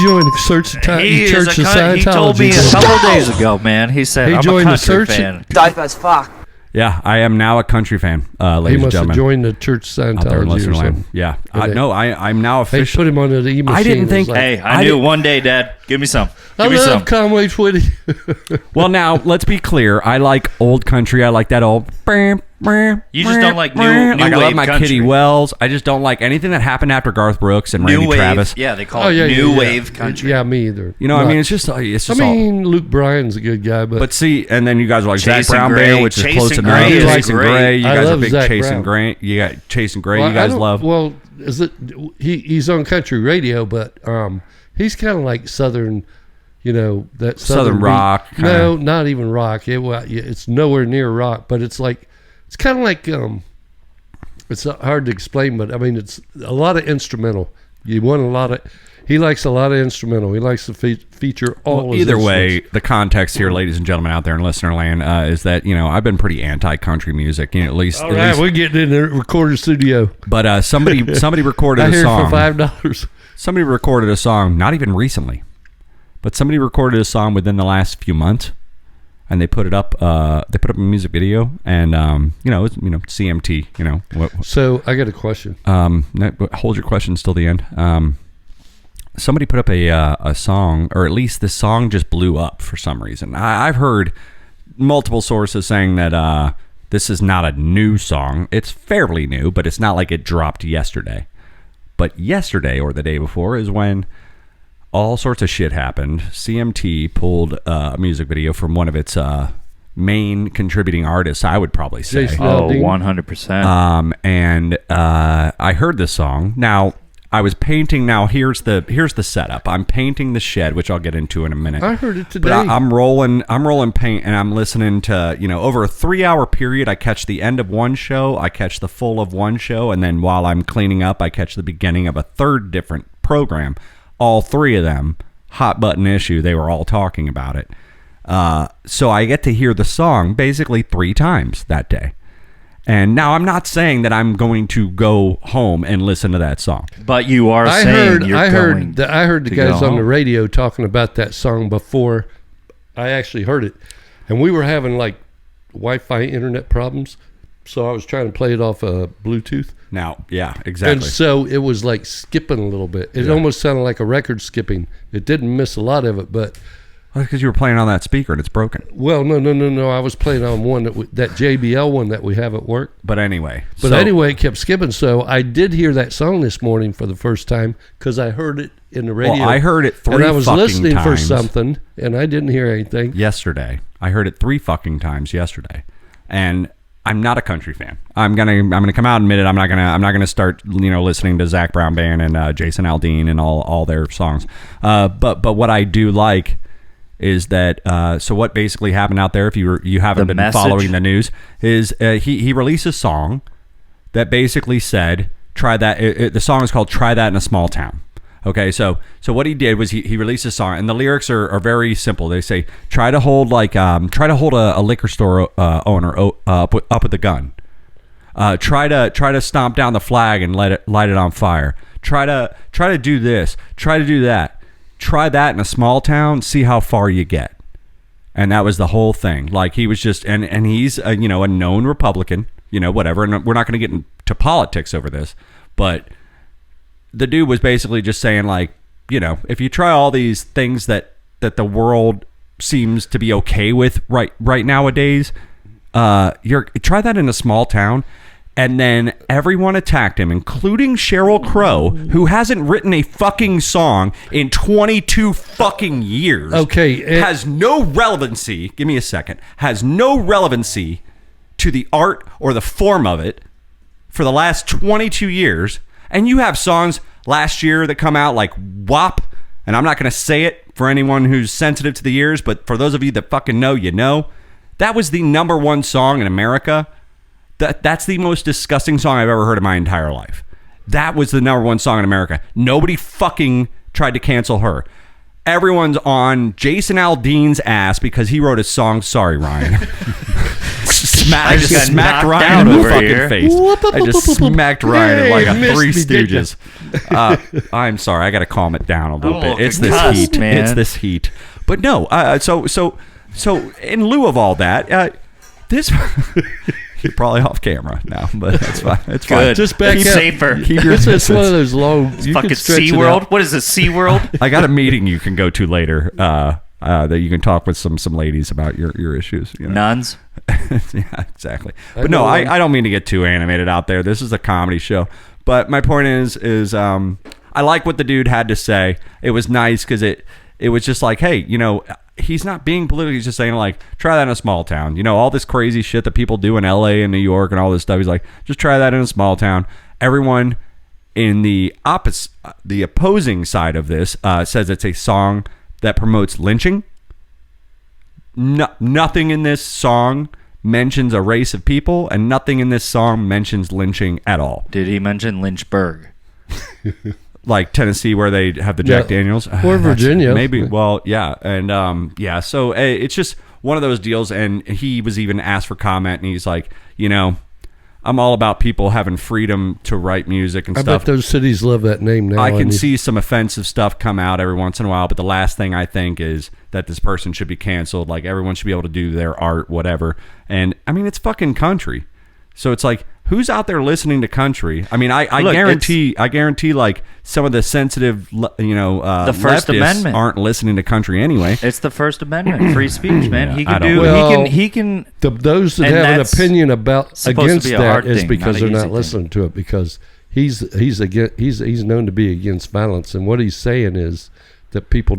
joined the Church of Scientology. He told me a couple days ago, man. He said, He I'm a joined the country Church- fan. Dope as fuck. Yeah, I am now a country fan, He ladies and must have gentlemen. joined the Church of Out there in Scientology listener or land. something. Yeah. Okay. No, I'm now They officially. put him on the e-machine. I didn't think- It was like, Hey, I knew one day, Dad. Give me some. I Give me love some. Conway Twitty. Well, now let's be clear. I like old country. I like that old. You just don't like new Like I love wave my country. Kitty Wells. I just don't like anything that happened after Garth Brooks and New Randy wave. Travis. Yeah, they call it new wave country. Yeah, me either. You know, I Not- mean, it's just all. Luke Bryan's a good guy, But see, and then you guys are like Zach Chasing Brown Gray. Band, which is Chasing close Gray enough. is Chasing great. Gray, you I guys are love big Zach Chasing Brown. Gray. You got Chasing Gray. Well, You guys I don't- love. Well, is it? He's on country radio, but he's kind of like southern. You know that Southern beat. rock, No, not even rock. It's nowhere near rock, but it's kind of like it's hard to explain, but I mean it's a lot of instrumental. You want a lot of. He likes a lot of instrumental. He likes to feature all. Well, his either way, instruments. the context here, ladies and gentlemen out there in listener land, is that I've been pretty anti-country music. At least, All right, we're getting in the recording studio. But somebody recorded I a hear it song. for $5. Somebody recorded a song, not even recently, but somebody recorded a song within the last few months, and they put it up. They put up a music video, and it's, CMT. So I got a question. Hold your questions till the end. Somebody put up a song, or at least this song just blew up for some reason. I've heard multiple sources saying that this is not a new song. It's fairly new, but it's not like it dropped yesterday. But yesterday or the day before is when all sorts of shit happened. CMT pulled a music video from one of its main contributing artists, I would probably say. Jason Oh, Aldean. 100%. And I heard this song. Now, I was painting. Now, here's the setup. I'm painting the shed, which I'll get into in a minute. I heard it today. But I'm rolling paint, and I'm listening to, over a 3-hour period, I catch the end of one show, I catch the full of one show, and then while I'm cleaning up, I catch the beginning of a third different program. All three of them, hot button issue, they were all talking about it. So I get to hear the song basically 3 times that day. And now I'm not saying that I'm going to go home and listen to that song. But you are I saying heard you're I going heard the to guys go on the home. radio talking about that song before I actually heard it, and we were having like Wi-Fi internet problems, so I was trying to play it off Bluetooth. Now, yeah, And exactly. so it was like skipping a little bit. It almost sounded like a record skipping. It didn't miss a lot of it, but Because you were playing on that speaker and it's broken. well, no. I was playing on one that JBL one that we have at work. But anyway. But anyway, it kept skipping. So I did hear that song this morning for the first time because I heard it in the radio. Well, I heard it 3 and I was fucking listening for times. something, and I didn't hear anything. Yesterday. I heard it 3 fucking times yesterday. And I'm not a country fan. I'm gonna come out and admit it. I'm not gonna start listening to Zach Brown Band and Jason Aldean and all their songs. But what I do like is that so what basically happened out there, if you haven't The been message. following the news, is he released a song that basically said try that. The song is called "Try That in a Small Town." Okay, so what he did was he released a song, and the lyrics are very simple. They say try to hold a liquor store owner up with a gun. Try to stomp down the flag and light it on fire. Try to do this. Try to do that. Try that in a small town. See how far you get. And that was the whole thing. Like he was just and he's a known Republican. Whatever. And we're not going to get into politics over this, but the dude was basically just saying if you try all these things that the world seems to be okay with right nowadays, try that in a small town. And then everyone attacked him, including Sheryl Crow, who hasn't written a fucking song in 22 fucking years. Okay, has no relevancy. Give me a second. Has no relevancy to the art or the form of it for the last 22 years. And you have songs last year that come out like WAP, and I'm not going to say it for anyone who's sensitive to the ears, but for those of you that fucking know, that was the #1 song in America. That's the most disgusting song I've ever heard in my entire life. That was the #1 song in America. Nobody fucking tried to cancel her. Everyone's on Jason Aldean's ass because he wrote a song. Sorry, Ryan. I just got smacked knocked Ryan down in the over fucking here. face. I just smacked Ryan like a missed Three me, didn't ya? Stooges. I'm sorry. I got to calm it down a little I'm a bit. little It's this concussed, heat. man. It's this heat. But no. So in lieu of all that, this. You're probably off camera now, but that's fine. It's fine. Good. Just back Keep up. safer. Keep your It's one of distance. those long. You Fucking can stretch it SeaWorld. out. What is this, SeaWorld? I got a meeting you can go to later that you can talk with some ladies about your issues. You know? Nuns. Yeah, exactly. But no, I don't mean to get too animated out there. This is a comedy show. But my point is I like what the dude had to say. It was nice because it was just like, hey, you know, he's not being political. He's just saying, like, try that in a small town. You know, all this crazy shit that people do in L.A. and New York and all this stuff. He's like, just try that in a small town. Everyone in the opposing side of this says it's a song that promotes lynching. Nothing in this song mentions a race of people, and nothing in this song mentions lynching at all. Did he mention Lynchburg? Like Tennessee, where they have the Jack Daniels, or Virginia, maybe. Well, yeah, and yeah. So it's just one of those deals. And he was even asked for comment, and he's like, you know, I'm all about people having freedom to write music and I stuff. bet those cities love that name now. I can see some offensive stuff come out every once in a while, but the last thing I think is that this person should be canceled. Like, everyone should be able to do their art, whatever. And I mean, it's fucking country. So it's like, who's out there listening to country? I mean, I guarantee like some of the sensitive, you know, the First leftists Amendment aren't listening to country anyway. It's the First Amendment, free speech, man. Yeah, He I can don't do. know. He can. Those that and have an that's opinion about supposed to against be a that hard is thing, because not they're an not easy listening to it, because he's known to be against violence, and what he's saying is that people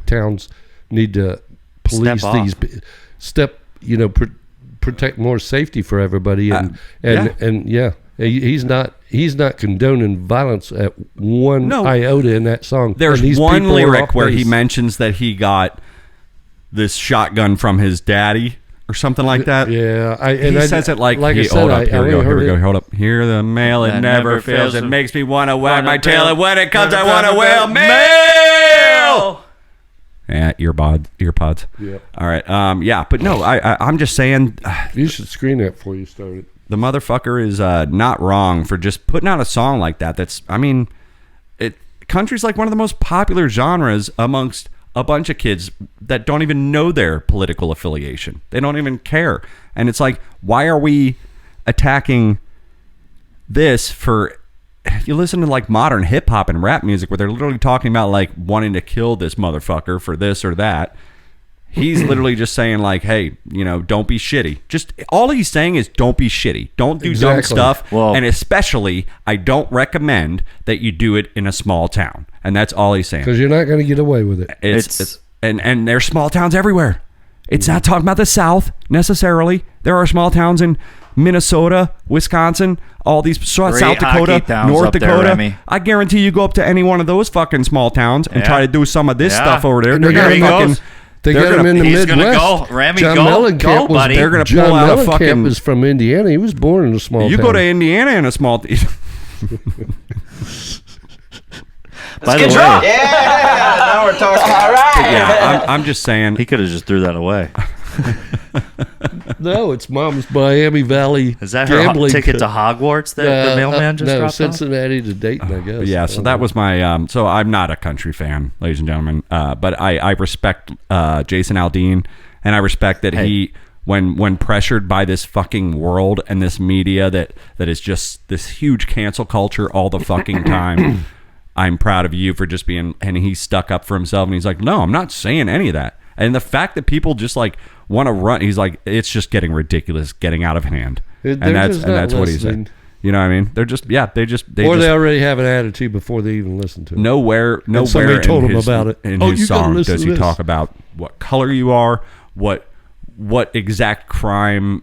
towns need to police these you know, protect more safety for everybody, and he's not condoning violence at one iota in that song. There's one lyric where he mentions that he got this shotgun from his daddy or something like that. Yeah, he says it like I said, here we go. Hold up. Hear the mail, it never fails. It makes me want to wag my tail, and when it comes, I want to wail. Mail! Yeah, earpods. Yep. All right. Yeah, but no, I'm just saying. You should screen that before you start it. The motherfucker is not wrong for just putting out a song like that. Country's like one of the most popular genres amongst a bunch of kids that don't even know their political affiliation. They don't even care. And it's like, why are we attacking this for... You listen to like modern hip hop and rap music where they're literally talking about like wanting to kill this motherfucker for this or that. He's literally just saying like, hey, you know, don't be shitty. Just all he's saying is don't be shitty. Don't do dumb stuff. Well, and especially, I don't recommend that you do it in a small town. And that's all he's saying. Because you're not going to get away with it. And there's small towns everywhere. It's not talking about the South necessarily. There are small towns in Minnesota, Wisconsin, all these South Dakota, North Dakota. There, I guarantee you go up to any one of those fucking small towns and try to do some of this stuff over there. They got him in the he's Midwest. Gonna go. Remy, John go, Mellencamp was, buddy. They're going to John pull out a Mellencamp fucking... is from Indiana. He was born in a small town. You go to Indiana in a small... By Let's get drunk. Yeah, now we're talking. All right. Yeah, I'm just saying... He could have just threw that away. No, it's Mom's Miami Valley. Is that her gambling ticket to Hogwarts that the mailman just dropped Cincinnati to Dayton, I guess. Yeah, so that was my... so I'm not a country fan, ladies and gentlemen, but I respect Jason Aldean, and I respect that he... When pressured by this fucking world and this media that is just this huge cancel culture all the fucking time, I'm proud of you for just being... And he stuck up for himself, and he's like, no, I'm not saying any of that. And the fact that people just like want to run, he's like, it's just getting ridiculous, getting out of hand. And that's what he said. You know what I mean? They're just, they already have an attitude before they even listen to it. Nowhere somebody told him about it. In his song does he talk about what color you are, what exact crime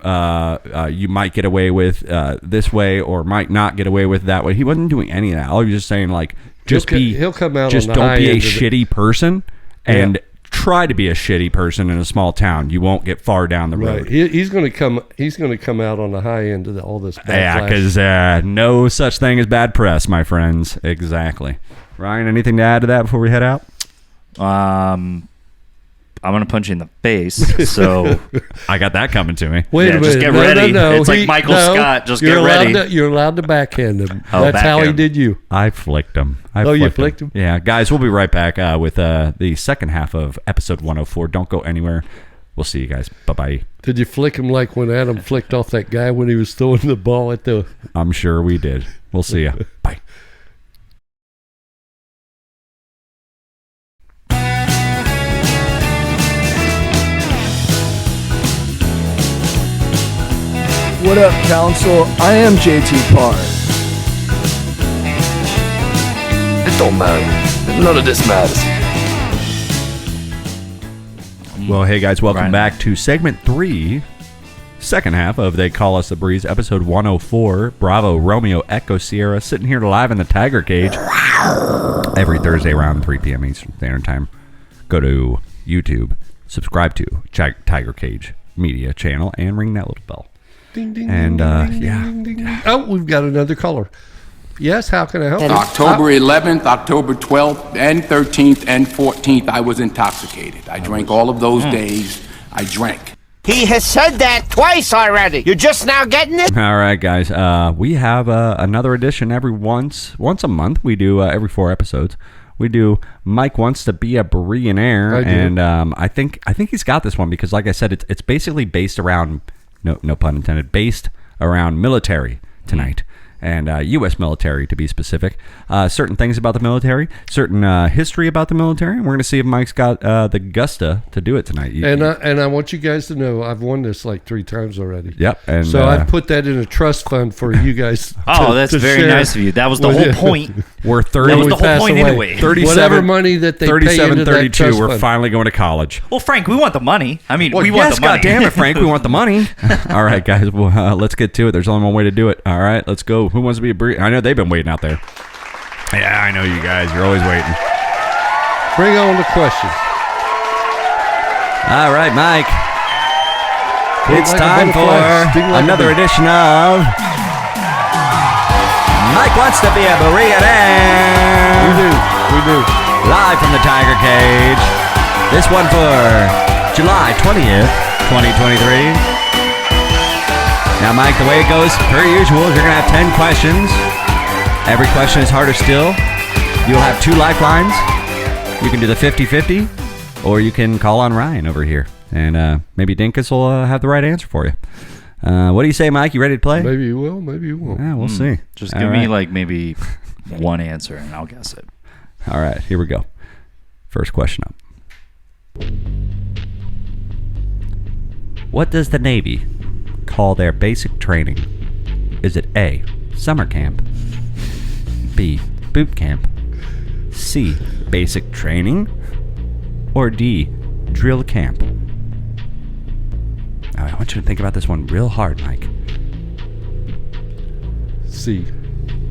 you might get away with this way or might not get away with that way. He wasn't doing any of that. All he was just saying like, he'll come out just on the don't high be a end shitty person and try to be a shitty person in a small town. You won't get far down the road. Right. He's going to come out on the high end of all this backlash. Yeah, because no such thing as bad press, my friends. Exactly. Ryan, anything to add to that before we head out? I'm going to punch you in the face, so... I got that coming to me. Wait a minute. Just get ready. No. It's like Michael Scott. Just get ready. You're allowed to backhand him. That's how he did you. I flicked him. You flicked him? Yeah. Guys, we'll be right back with the second half of episode 104. Don't go anywhere. We'll see you guys. Bye-bye. Did you flick him like when Adam flicked off that guy when he was throwing the ball at the... I'm sure we did. We'll see you. Bye. What up, Council? I am JT Parr. It don't matter. None of this matters. Well, hey guys, welcome Right. back to segment 3, second half of They Call Us the Breeze, episode 104. Bravo, Romeo, Echo, Sierra, sitting here live in the Tiger Cage every Thursday around 3 p.m. Eastern Standard Time. Go to YouTube, subscribe to Tiger Cage Media channel, and ring that little bell. Ding, ding, And, ding, ding, yeah. ding, ding, ding. Oh, we've got another caller. Yes, how can I help you? October 11th, October 12th, and 13th, and 14th, I was intoxicated. I drank all of those days. I drank. He has said that twice already. You're just now getting it? All right, guys. We have another edition every once a month. We do every 4 episodes. We do Mike Wants to Be a Bre'llionaire, I do. and I think he's got this one because, like I said, it's basically based around no pun intended, based around military tonight. And U.S. military, to be specific. Certain things about the military, certain history about the military, and we're going to see if Mike's got the gusta to do it tonight. And I want you guys to know I've won this like 3 times already. Yep. And So I've put that in a trust fund for you guys. Oh, that's very share nice of you. That was the with whole you. point. we're That 30, was the we pass whole point away. anyway. 37, Whatever money that they pay 37, into that 32. trust We're fund. finally going to college. Well, Frank, we want the money. I mean, Well, we yes, want the money. God damn it, Frank. We want the money. All right, guys. Well, let's get to it. There's only one way to do it. All right, let's go. Who wants to be a Brie? I know they've been waiting out there. Yeah, I know you guys. You're always waiting. Bring on the questions. All right, Mike. It's like a time for butterfly, sting like a another bee. edition of Mike Wants to Be a Bre'llionaire. We do. Live from the Tiger Cage. This one for July 20th, 2023. Now, Mike, the way it goes, per usual, you're going to have 10 questions. Every question is harder still. You'll have 2 lifelines. You can do the 50-50, or you can call on Ryan over here. And maybe Dinkus will have the right answer for you. What do you say, Mike? You ready to play? Maybe you will, maybe you won't. Yeah, we'll see. Just All give me right. like maybe one answer and I'll guess it. All right, here we go. First question up. What does the Navy call their basic training? Is it A, summer camp, B, boot camp, C, basic training, or D, drill camp? All right, I want you to think about this one real hard, Mike. C.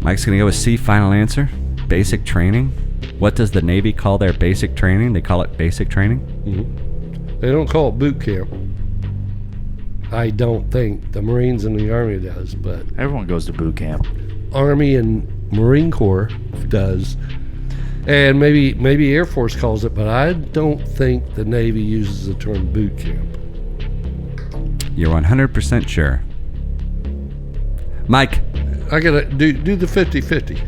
Mike's going to go with C, final answer. Basic training. What does the Navy call their basic training? They call it basic training? They don't call it boot camp. I don't think. The Marines and the Army does, but Everyone goes to boot camp. Army and Marine Corps does. And maybe Air Force calls it, but I don't think the Navy uses the term boot camp. You're 100% sure. Mike. I gotta do the 50-50.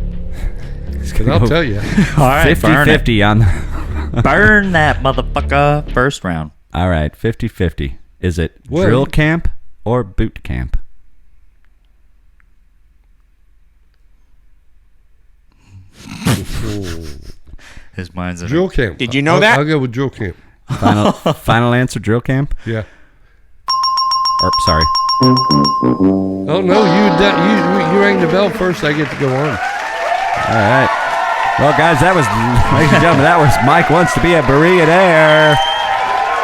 And I'll tell you. All right, 50-50 on the... burn that motherfucker. First round. All right, 50-50. Is it Well, drill camp or boot camp? His mind's in Drill camp. Did you know that? I'll go with drill camp. Final answer, drill camp? Yeah. Or, sorry. Oh no, you rang the bell first. I get to go on. All right. Well, guys, that was, ladies and gentlemen, that was Mike Wants to Be a Bre'llionaire.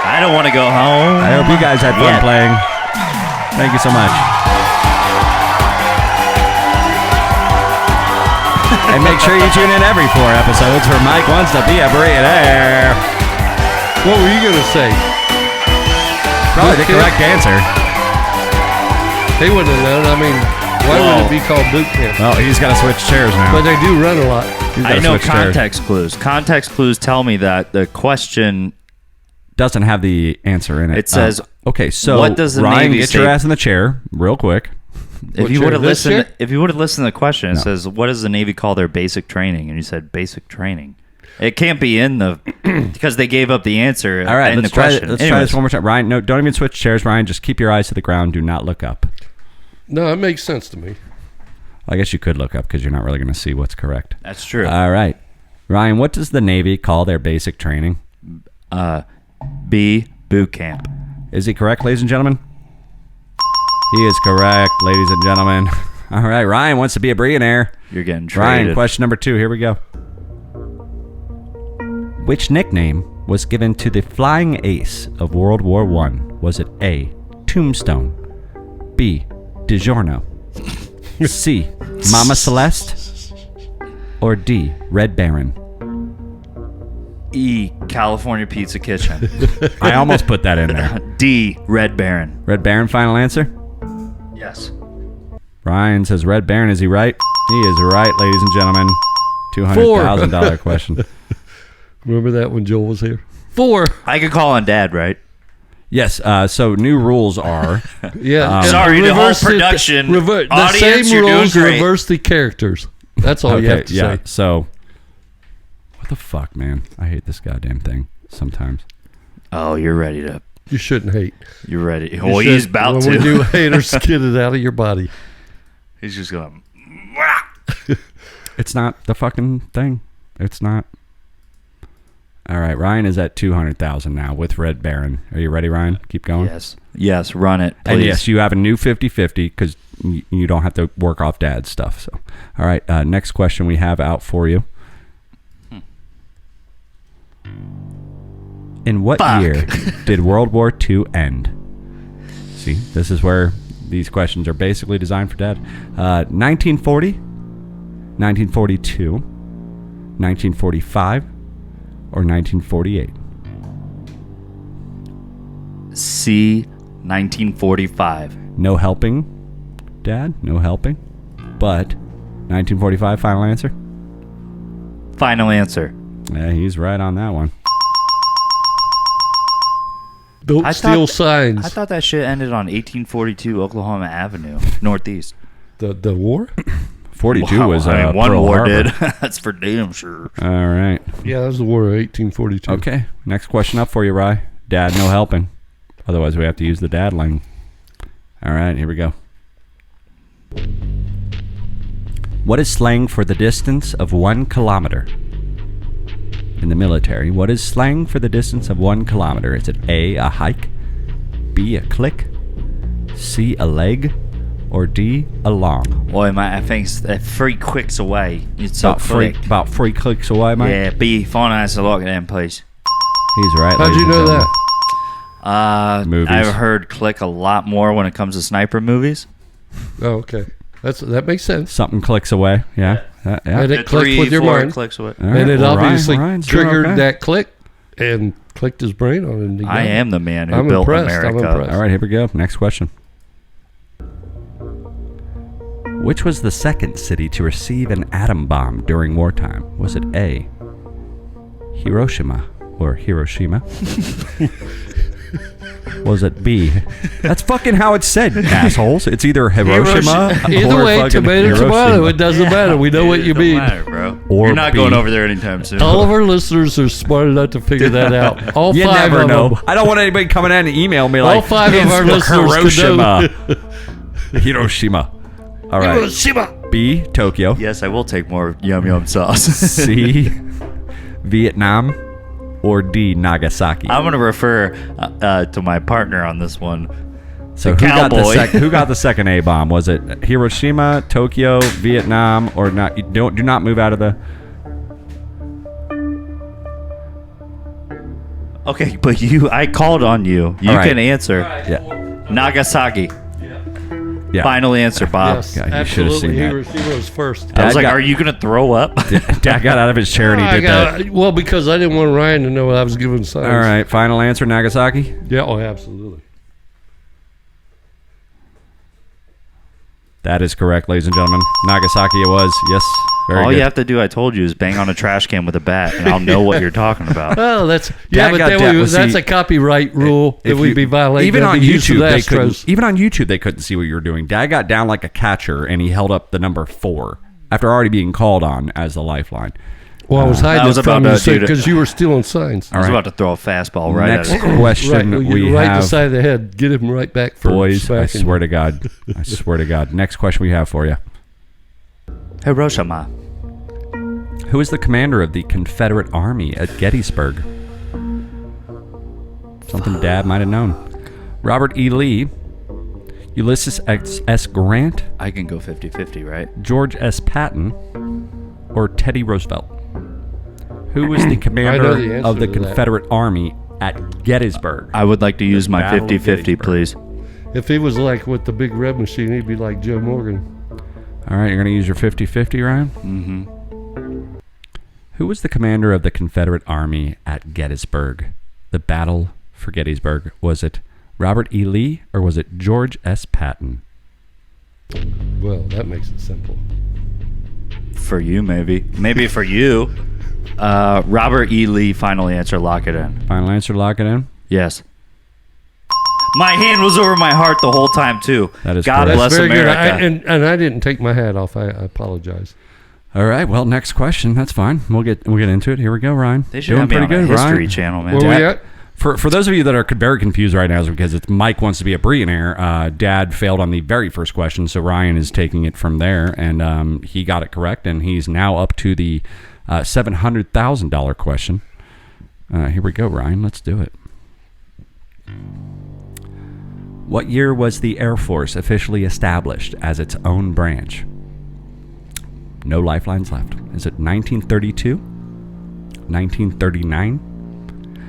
I don't want to go home. I hope you guys had fun Yeah. playing. Thank you so much. And make sure you tune in every 4 episodes for Mike Wants to Be a Bre'llionaire. What were you gonna say? Probably the Boot camp? correct answer. He wouldn't have known. I mean, why Whoa. would it be called boot camp? Well, he's got to switch chairs now. But they do run a lot. He's gotta I know switch chairs. context clues. Context clues tell me that the question Doesn't have the answer in it. It says, okay, so what does the Ryan, Navy get your say- ass in the chair real quick. if What you chair, would have this listened, chair? if you would have listened to the question, it No. says, "What does the Navy call their basic training?" And you said, "Basic training." It can't be in the because they gave up the answer. All right, in let's the try. question. Let's try Anyways, this one more time. Ryan, no, don't even switch chairs. Ryan, just keep your eyes to the ground. Do not look up. No, it makes sense to me. I guess you could look up because you're not really going to see what's correct. That's true. All right, Ryan, what does the Navy call their basic training? B, boot camp. Is he correct, ladies and gentlemen? He is correct, ladies and gentlemen. All right, Ryan wants to be a Bre'llionaire. You're getting traded. Ryan, question number 2. Here we go. Which nickname was given to the flying ace of World War I? Was it A, Tombstone, B, DiGiorno, C, Mama Celeste, or D, Red Baron? E, California Pizza Kitchen. I almost put that in there. D, Red Baron. Red Baron, final answer? Yes. Ryan says Red Baron. Is he right? He is right, ladies and gentlemen. $200,000 question. Remember that when Joel was here? 4. I could call on Dad, right? Yes, so new rules are... Yeah. Sorry, the whole reverse production. the Audience, same you're doing rules, great. reverse the characters. That's all you have to say. So, what the fuck, man? I hate this goddamn thing sometimes. Oh, you're ready to... You shouldn't hate. You're ready. You Well, should- he's about when to. we do haters, get it out of your body. He's just going... It's not the fucking thing. It's not. All right, Ryan is at 200,000 now with Red Baron. Are you ready, Ryan? Keep going. Yes. Yes, run it, please. And yes, you have a new 50-50 because you don't have to work off Dad's stuff. So, all right, next question we have out for you. In what year did World War II end? See, this is where these questions are basically designed for Dad. 1940, 1942, 1945, or 1948? C, 1945. No helping, Dad. No helping. But 1945, final answer? Final answer. Yeah, he's right on that one. Don't steal signs. I thought that shit ended on 1842 Oklahoma Avenue, Northeast. The war? 42 Wow, was I mean, one Pearl war Harbor. did. That's for damn sure. All right. Yeah, that was the war of 1842. Okay. Next question up for you, Rye. Dad, no helping. Otherwise, we have to use the dad line. All right, here we go. What is slang for the distance of 1 kilometer? In the military, what is slang for the distance of 1 kilometer? Is it A, a hike, B, a click, C, a leg, or D, a long? Boy, mate, I think it's 3 clicks away. It's so quick. About 3 clicks away, mate. Yeah, B, finance a lot of them, please. He's right. How'd ladies you and know gentlemen. that? Movies. I've heard click a lot more when it comes to sniper movies. Oh, okay. That makes sense. Something clicks away. Yeah. Yeah. And it clicked 3, with your 4 mind. clicks away. All right, And it well, obviously Ryan's doing triggered okay. that click and clicked his brain on it. and he I got it. am the man who I'm built impressed. I'm America. impressed. All right, here we go. Next question. Which was the second city to receive an atom bomb during wartime? Was it A, Hiroshima or Hiroshima? Was it B? That's fucking how it's said, assholes. It's either Hiroshima Either or way, fucking tomato, Hiroshima. tomato, it doesn't matter. We know what you It don't mean. matter, bro. Or You're not B. going over there anytime soon. All of our listeners are smart enough to figure that out. All You 5 never of know. them. I don't want anybody coming in and email me like, All 5 of "It's our listeners to know." Hiroshima. Hiroshima. All right. Hiroshima. B, Tokyo. Yes, I will take more yum yum sauce. C, Vietnam, or D, Nagasaki. I'm going to refer to my partner on this one. So the who cowboy. who got the second A bomb? Was it Hiroshima, Tokyo, Vietnam, or not? Do not move out of the. Okay, but I called on you. You All right. can answer. Yeah, Nagasaki. yeah. Final answer, Bob. Yes, God, you should have absolutely. seen that. Hiroshima was first. I was Dad like, got- are you going to throw up? Dad got out of his chair and he I did that. well, because I didn't want Ryan to know I was giving signs. All right, final answer, Nagasaki. Yeah, oh, absolutely. That is correct, ladies and gentlemen. Nagasaki it was. Yes, very All good. you have to do, I told you, is bang on a trash can with a bat, and I'll know what you're talking about. Oh, that's Dad but got then that- we, well, that's see, a copyright rule that If we'd you- be violating. Even on the use of YouTube, the they couldn't. Astros. Even on YouTube, they couldn't see what you were doing. Dad got down like a catcher, and he held up the number 4 after already being called on as the lifeline. Well, I was hiding I was it from about you to do that. because you were stealing signs. I was right. about to throw a fastball right Next at it. question right, we right have, the side of the head. Get him right back for boys. I smacking. swear to God. I swear to God. Next question we have for you. Hiroshima. Who is the commander of the Confederate Army at Gettysburg? Something Dad might have known. Robert E. Lee, Ulysses S. Grant, I can go 50-50, right? George S. Patton, or Teddy Roosevelt? Who was the the commander answer of the to that. Confederate Army at Gettysburg? I would like to use my Battle of 50-50, Gettysburg. please. If he was like with the big red machine, he'd be like Joe Morgan. All right, you're going to use your 50-50, Ryan? Mm-hmm. Who was the commander of the Confederate Army at Gettysburg? The Battle for Gettysburg. Was it Robert E. Lee or was it George S. Patton? Well, that makes it simple. For you, maybe. Maybe for you. Robert E. Lee, final answer. Lock it in. Final answer, lock it in. Yes. My hand was over my heart the whole time, too. That is God correct. bless Very good. America. And I didn't take my hat off. I apologize. All right, well, next question. That's fine. We'll get into it. Here we go, Ryan. They should have me on a History Channel, man. Where we at? For those of you that are very confused right now, is because it's Mike wants to be a Bre'llionaire. Dad failed on the very first question, so Ryan is taking it from there, and he got it correct, and he's now up to the $700,000 question. Here we go, Ryan. Let's do it. What year was the Air Force officially established as its own branch? No lifelines left. Is it 1932, 1939,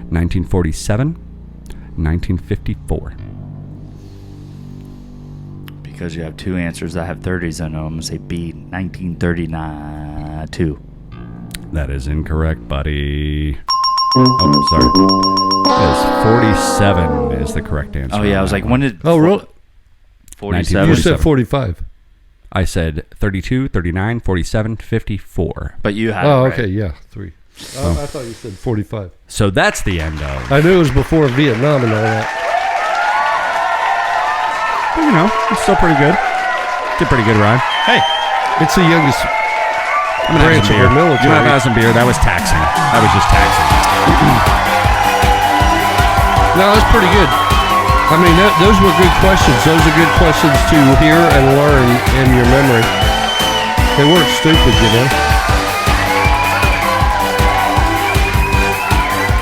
1947, 1954? Because you have two answers that have 30s in them, I'm going to say B, 1939. That is incorrect, buddy. Oh, sorry. It is 47 is the correct answer. Oh, yeah. I was like, when did... Oh, really? 47. You said 45. I said 32, 39, 47, 54. But you had Oh, it right. okay. Yeah, 3. I thought you said 45. So that's the end of. I knew it was before Vietnam and all that. But, you know, it's still pretty good. Did pretty good, Ryan. Hey. It's the youngest I'm gonna have branch some of beer. our military. You want to have some beer? That was taxing. That was just taxing. No, that's pretty good. I mean, those were good questions. Those are good questions to hear and learn in your memory. They weren't stupid, you know.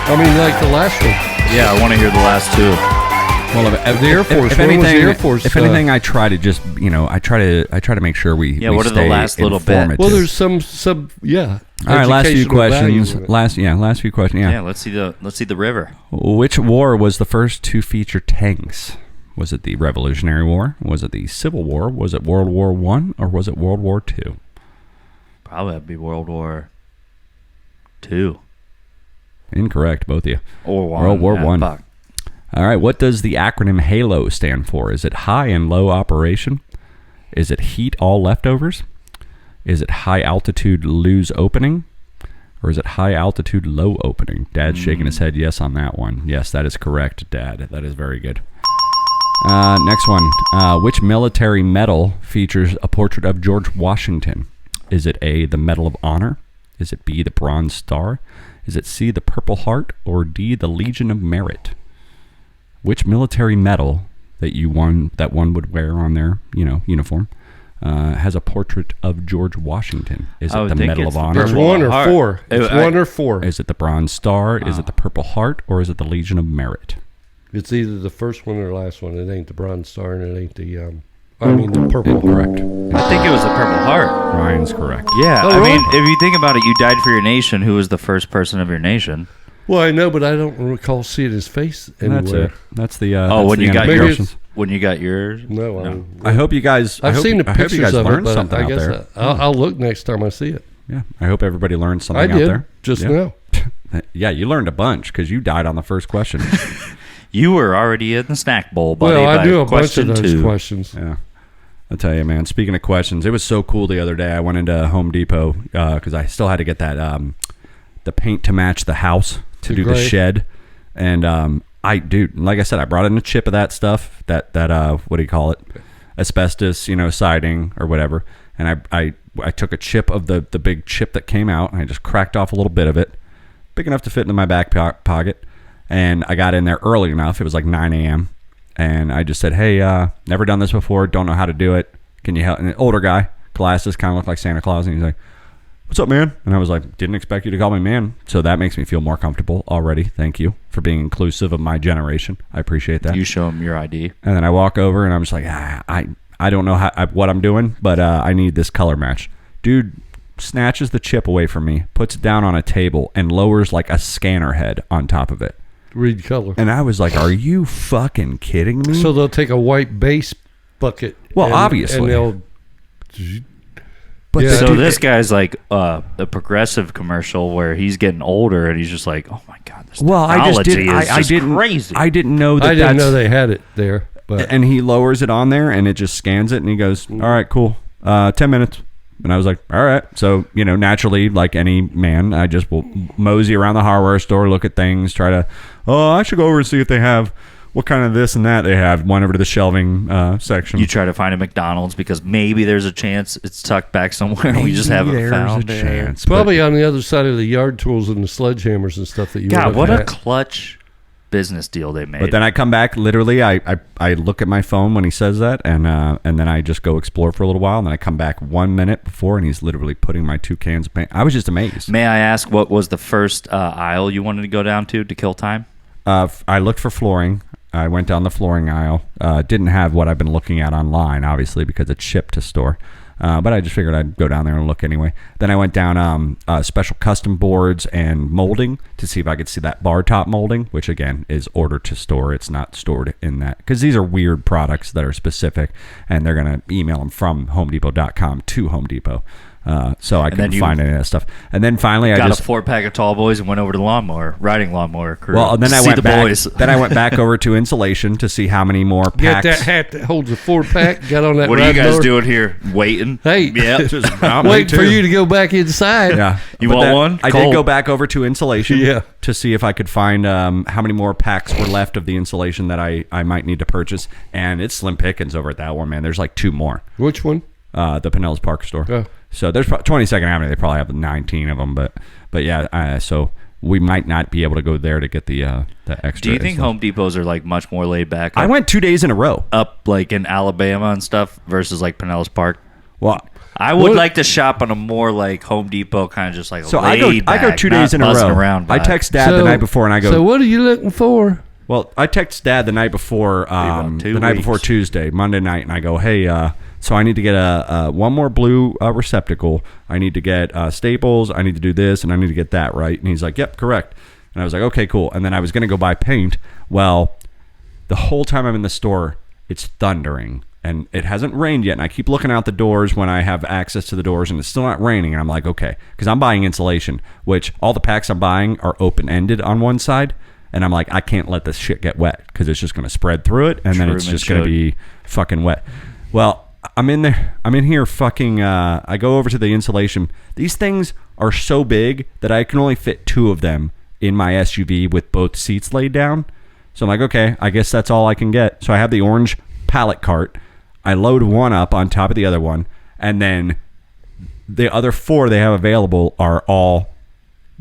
I mean, like the last one. Yeah, I want to hear the last two. Well, The Air Force. If When was anything, the Air Force, if anything, I try to just, I try to make sure we. Yeah, we what are the stay last little bit? informative. Well, there's some yeah. All right, last few educational questions. value in it. Last few questions. Yeah, Yeah. let's see the river. Which war was the first to feature tanks? Was it the Revolutionary War? Was it the Civil War? Was it World War I? Or was it World War II? Probably that'd be World War II. Incorrect, both of you. Or one. World War I. Fuck. All right, what does the acronym HALO stand for? Is it high and low operation? Is it heat all leftovers? Is it high altitude lose opening? Or is it high altitude low opening? Dad's shaking his head yes on that one. Yes, that is correct, Dad. That is very good. Next one. Which military medal features a portrait of George Washington? Is it A, the Medal of Honor? Is it B, the Bronze Star? Is it C, the Purple Heart? Or D, the Legion of Merit? Which military medal that one would wear on their uniform has a portrait of George Washington? Is I it would the think Medal it's of the Honor? It's Purple 1 or Heart. 4. It's I- 1 or 4. Is it the Bronze Star? Is it the Purple Heart? Or is it the Legion of Merit? It's either the first one or the last one. It ain't the Bronze Star and it ain't the the Purple. Incorrect. I think it was the Purple Heart. Ryan's correct. Yeah, Oh, I really? mean, if you think about it, you died for your nation. Who was the first person of your nation? Well, I know, but I don't recall seeing his face anywhere. That's it. That's the. Oh, that's when the you end got of the Maybe questions. When you got yours? No, I hope you guys. I've seen the I hope you pictures guys of it, learned but something I out guess there. I'll look next time I see it. Yeah, I hope everybody learned something I out did there. just Yeah. now. Yeah, you learned a bunch because you died on the first question. You were already in the snack bowl, buddy. Well, I by knew a bunch of question those 2. questions. Yeah. I'll tell you, man. Speaking of questions, it was so cool the other day. I went into Home Depot because I still had to get that the paint to match the house to The do the gray. shed. And like I said, I brought in a chip of that stuff. That what do you call it? Asbestos, siding or whatever. And I took a chip of the big chip that came out, and I just cracked off a little bit of it, big enough to fit into my back pocket. And I got in there early enough. It was like 9 a.m. And I just said, hey, never done this before. Don't know how to do it. Can you help? And an older guy, glasses, kind of looked like Santa Claus. And he's like, what's up, man? And I was like, didn't expect you to call me man. So that makes me feel more comfortable already. Thank you for being inclusive of my generation. I appreciate that. You show him your ID. And then I walk over and I'm just like, I don't know what I'm doing, but I need this color match. Dude snatches the chip away from me, puts it down on a table, and lowers like a scanner head on top of it. Read color. And I was like, are you fucking kidding me? So they'll take a white base bucket. Well, obviously. And they'll... But Yeah. So this guy's like a progressive commercial where he's getting older and he's just like, oh my god, this technology is just crazy. I didn't know that. I didn't know they had it there. But And he lowers it on there and it just scans it and he goes, all right, cool. 10 minutes. And I was like, all right. So, naturally, like any man, I just will mosey around the hardware store, look at things, try to, I should go over and see if they have what kind of this and that they have. Went over to the shelving section. You try to find a McDonald's because maybe there's a chance it's tucked back somewhere and we just haven't found it. chance. probably on the other side of the yard tools and the sledgehammers and stuff that you God, would what have a had. clutch business deal they made. But then I come back, literally, I look at my phone when he says that, and then I just go explore for a little while, and then I come back 1 minute before, and he's literally putting my 2 cans of paint. I was just amazed. May I ask what was the first aisle you wanted to go down to kill time? I looked for flooring. I went down the flooring aisle. Didn't have what I've been looking at online, obviously, because it's shipped to store. But I just figured I'd go down there and look anyway. Then I went down special custom boards and molding to see if I could see that bar top molding, which again is ordered to store. It's not stored in that because these are weird products that are specific, and they're going to email them from HomeDepot.com to Home Depot. So I couldn't find any of that stuff. And then finally, I got just a 4-pack of Tall Boys and went over to the riding lawnmower crew. well, and then I see went the back. boys. Then I went back over to insulation to see how many more Get packs. that hat that holds a 4-pack. Got on that. What are you ride guys mower. doing here? Waiting? Hey, Yeah. wait for you to go back inside. Yeah, You But want then one? I Cold. did go back over to insulation. Yeah. To see if I could find how many more packs were left of the insulation that I might need to purchase, and it's slim pickings over at that one, man. There's like 2 more. Which one? The Pinellas Park store. Oh. So there's 22nd Avenue. They probably have 19 of them, but yeah. So we might not be able to go there to get the extra. Do you think Home Depots are like much more laid back? I went 2 days in a row. up like in Alabama and stuff versus like Pinellas Park. Well, I would like to shop on a more like Home Depot kind of just like so laid I go back, 2 days not in a buzzing row. around I vibe. text Dad the night before, and I go. So what are you looking for? Well, I text Dad the night before, about 2 the night before weeks. Tuesday, Monday night, and I go, hey, so I need to get one more blue receptacle. I need to get staples. I need to do this, and I need to get that, right? And he's like, yep, correct. And I was like, okay, cool. And then I was going to go buy paint. Well, the whole time I'm in the store, it's thundering, and it hasn't rained yet. And I keep looking out the doors when I have access to the doors, and it's still not raining. And I'm like, okay, because I'm buying insulation, which all the packs I'm buying are open-ended on one side. And I'm like, I can't let this shit get wet because it's just going to spread through it, and then it's just going to be fucking wet. Well, I'm in there. I'm in here fucking, I go over to the insulation. These things are so big that I can only fit 2 of them in my SUV with both seats laid down. So I'm like, okay, I guess that's all I can get. So I have the orange pallet cart. I load one up on top of the other one, and then the other 4 they have available are all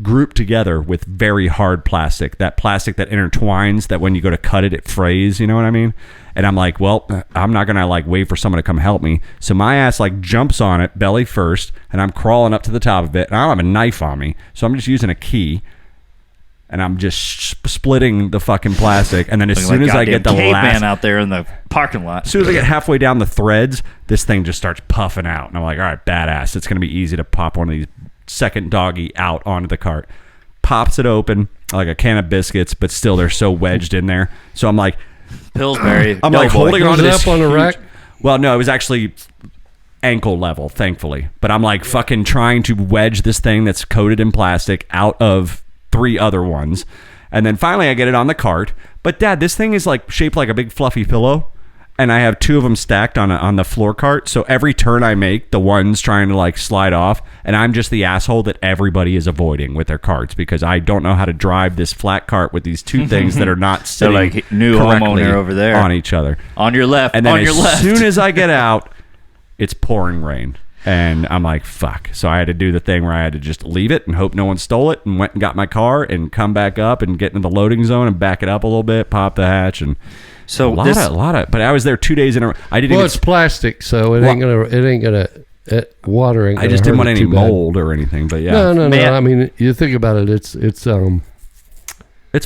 grouped together with very hard plastic. That plastic that intertwines, that when you go to cut it, it frays, you know what I mean? And I'm like, well, I'm not going to like wait for someone to come help me. So my ass like jumps on it belly first, and I'm crawling up to the top of it, and I don't have a knife on me. So I'm just using a key, and I'm just splitting the fucking plastic. And then as soon as I get the caveman out there in the parking lot, as soon as I get halfway down the threads, this thing just starts puffing out. And I'm like, all right, badass. It's going to be easy to pop one of these second doggy out onto the cart. Pops it open like a can of biscuits, but still they're so wedged in there. So I'm like, Pillsbury. I'm like holding on to Was it this up on the huge- rack? Well, no, it was actually ankle level, thankfully. But I'm like fucking trying to wedge this thing that's coated in plastic out of 3 other ones. And then finally I get it on the cart. But Dad, this thing is like shaped like a big fluffy pillow. And I have 2 of them stacked on the floor cart. So every turn I make, the one's trying to like slide off. And I'm just the asshole that everybody is avoiding with their carts because I don't know how to drive this flat cart with these 2 things that are not sitting like new correctly homeowner over there on each other. on your left. And then on your as left. soon as I get out, it's pouring rain. And I'm like, fuck. So I had to do the thing where I had to just leave it and hope no one stole it, and went and got my car and come back up and get into the loading zone and back it up a little bit, pop the hatch, and so a lot of. But I was there 2 days in a row. I didn't Well, even. it's plastic, so it ain't gonna water ain't I gonna just didn't hurt want it any too bad. mold or anything, but yeah. No. Man. I mean, you think about it. It's It's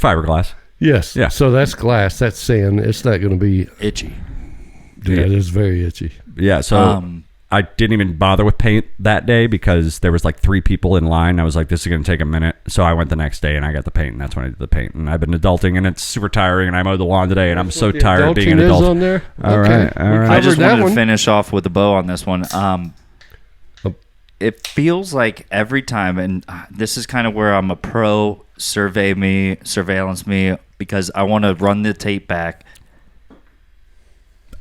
fiberglass. yes. Yeah. So that's glass. That's sand. It's not going to be. Itchy. Yeah, it is very itchy. Yeah, so I didn't even bother with paint that day because there was like 3 people in line. I was like, this is going to take a minute. So I went the next day and I got the paint, and that's when I did the paint. And I've been adulting, and it's super tiring, and I mowed the lawn today, and I'm so tired of being an Adulting is adult. on there. All right. I just that wanted one. to finish off with a bow on this one. It feels like every time, and this is kind of where I'm a pro surveillance me, because I want to run the tape back.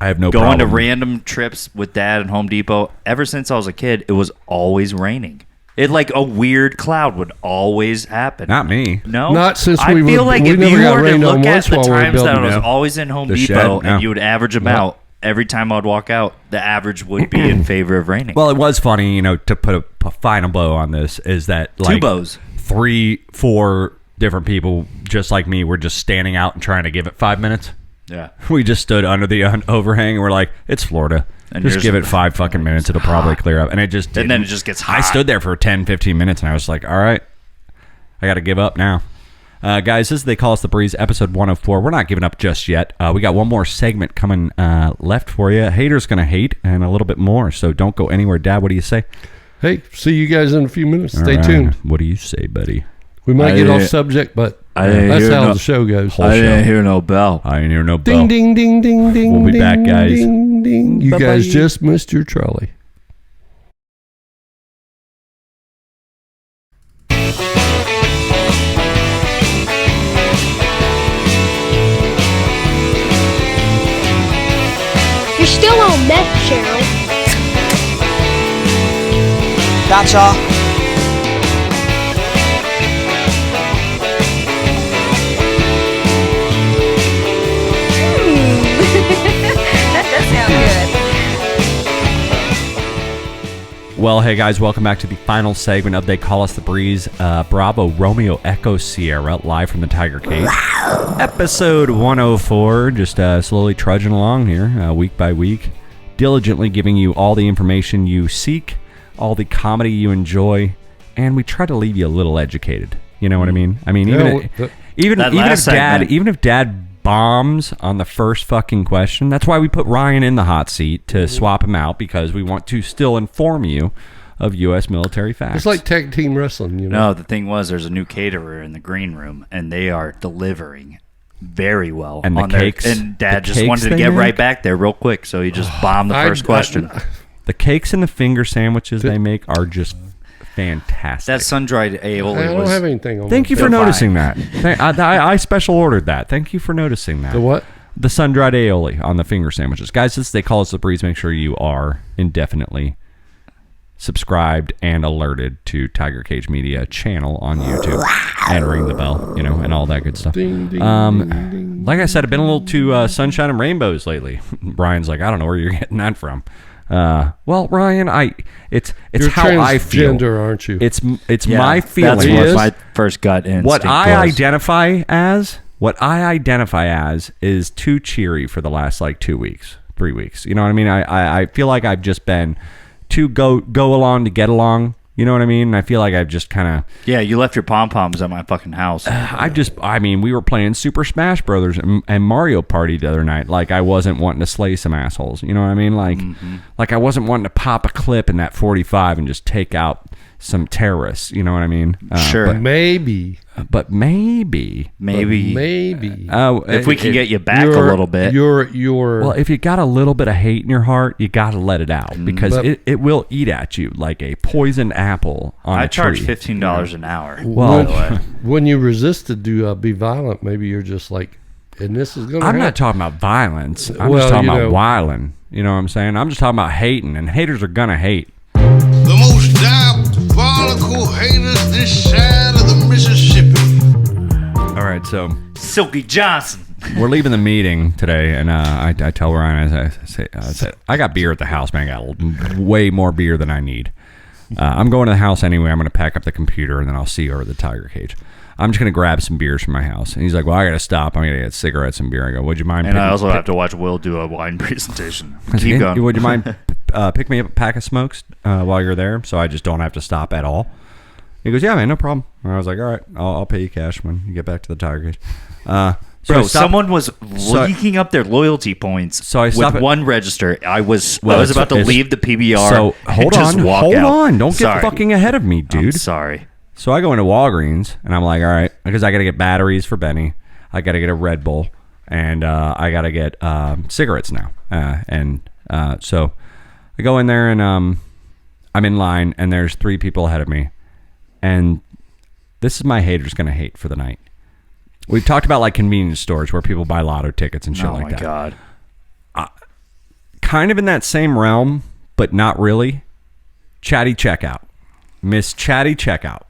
I have no Going problem. to random trips with Dad and Home Depot. Ever since I was a kid, it was always raining. It like a weird cloud would always happen. Not me. No, Not since I we feel were- like we if never you got were to rained on look at once the while we were times that I building was it. always in Home The Depot shed, no. and you would average them out, every time I'd walk out, the average would be in favor of raining. Well, it was funny, to put a final bow on this, is that like 2 bows. 3-4 different people just like me were just standing out and trying to give it 5 minutes. Yeah. We just stood under the overhang and we're like, it's Florida. And Just yours- give it 5 fucking minutes. It'll probably clear up. And it just And then didn't. it just gets I hot. stood there for 10, 15 minutes and I was like, all right, I got to give up now. Guys, this is They Call Us the Breeze, episode 104. We're not giving up just yet. We got one more segment coming left for you. Haters going to hate and a little bit more. So don't go anywhere. Dad, what do you say? Hey, see you guys in a few minutes. Stay All right. tuned. What do you say, buddy? We might I get off didn't- subject, but I didn't that's hear how no- the show goes. I didn't hear no bell. I ain't hear no Ding, bell. ding, ding, ding, ding. We'll be ding, back, guys. Ding, ding. You Bye-bye. guys just missed your trolley. You're still on meth, Cheryl. Gotcha. That does sound good. Well, hey guys, welcome back to the final segment of They Call Us the Breeze. Bravo Romeo Echo Sierra, live from the Tiger Cage. Episode 104, just slowly trudging along here, week by week, diligently giving you all the information you seek, all the comedy you enjoy, and we try to leave you a little educated. You know what I mean? I mean, even That if last segment- Dad bombs on the first fucking question. That's why we put Ryan in the hot seat to swap him out, because we want to still inform you of U.S. military facts. It's like tag team wrestling, you know. No, the thing was, there's a new caterer in the green room, and they are delivering very well. And the on cakes- and Dad the just cakes wanted to they get make? right back there real quick, so he just bombed the first question. The cakes and the finger sandwiches they make are just fantastic. That sun-dried aioli I don't was... have anything on. Thank you my- for They're noticing fine. that. I special ordered that. Thank you for noticing that. The what? The sun-dried aioli on the finger sandwiches. Guys, this is They Call Us the Breeze. Make sure you are indefinitely subscribed and alerted to Tiger Cage Media channel on YouTube, and ring the bell, and all that good stuff. Ding, ding, ding, ding. Like I said, I've been a little too sunshine and rainbows lately. Brian's like, I don't know where you're getting that from. Well, Ryan, it's You're how I feel. transgender, aren't you? It's Yeah, my feeling. That's He what is? my first gut instinct What I was. identify as is too cheery for the last 2 weeks, 3 weeks. You know what I mean? I feel like I've just been too go along to get along. You know what I mean? And I feel like I've just kind of Yeah, you left your pom-poms at my fucking house. we were playing Super Smash Brothers and Mario Party the other night. Like, I wasn't wanting to slay some assholes. You know what I mean? Like I wasn't wanting to pop a clip in that 45 and just take out some terrorists. You know what I mean? Sure. Maybe. But maybe. Maybe. If we can get you back a You're- little bit. Well, if you got a little bit of hate in your heart, you got to let it out, because But- it will eat at you like a poisoned apple on I a charge tree. $15 an hour. Well, by the way. when you resisted to be violent, maybe you're just like, and this is going to I'm not talking about violence. I'm Well, just talking you about know- whiling. You know what I'm saying? I'm just talking about hating, and haters are going to hate. The most diabolical haters this side of the Mississippi. All right, so Silky Johnson. we're leaving the meeting today, and I tell Ryan, I said, I got beer at the house, man. I got way more beer than I need. I'm going to the house anyway. I'm going to pack up the computer, and then I'll see you over at the Tiger Cage. I'm just going to grab some beers from my house. And he's like, well, I got to stop. I'm going to get cigarettes and beer. I go, would you mind? And I also have to watch Will do a wine presentation. Keep going. Would you mind pick me up a pack of smokes while you're there, so I just don't have to stop at all? He goes, yeah, man, no problem. And I was like, all right, I'll pay you cash when you get back to the Tiger Cage. Bro, someone was leaking up their loyalty points with one register. I was about to leave the PBR. So hold on. Don't get fucking ahead of me, dude. I'm sorry. So I go into Walgreens, and I'm like, all right, because I got to get batteries for Benny. I got to get a Red Bull, and I got to get cigarettes now. So I go in there, and I'm in line, and there's 3 people ahead of me. And this is my haters going to hate for the night. We've talked about like convenience stores where people buy lotto tickets and shit like that. Oh, my God. Kind of in that same realm, but not really. Chatty checkout. Miss Chatty checkout.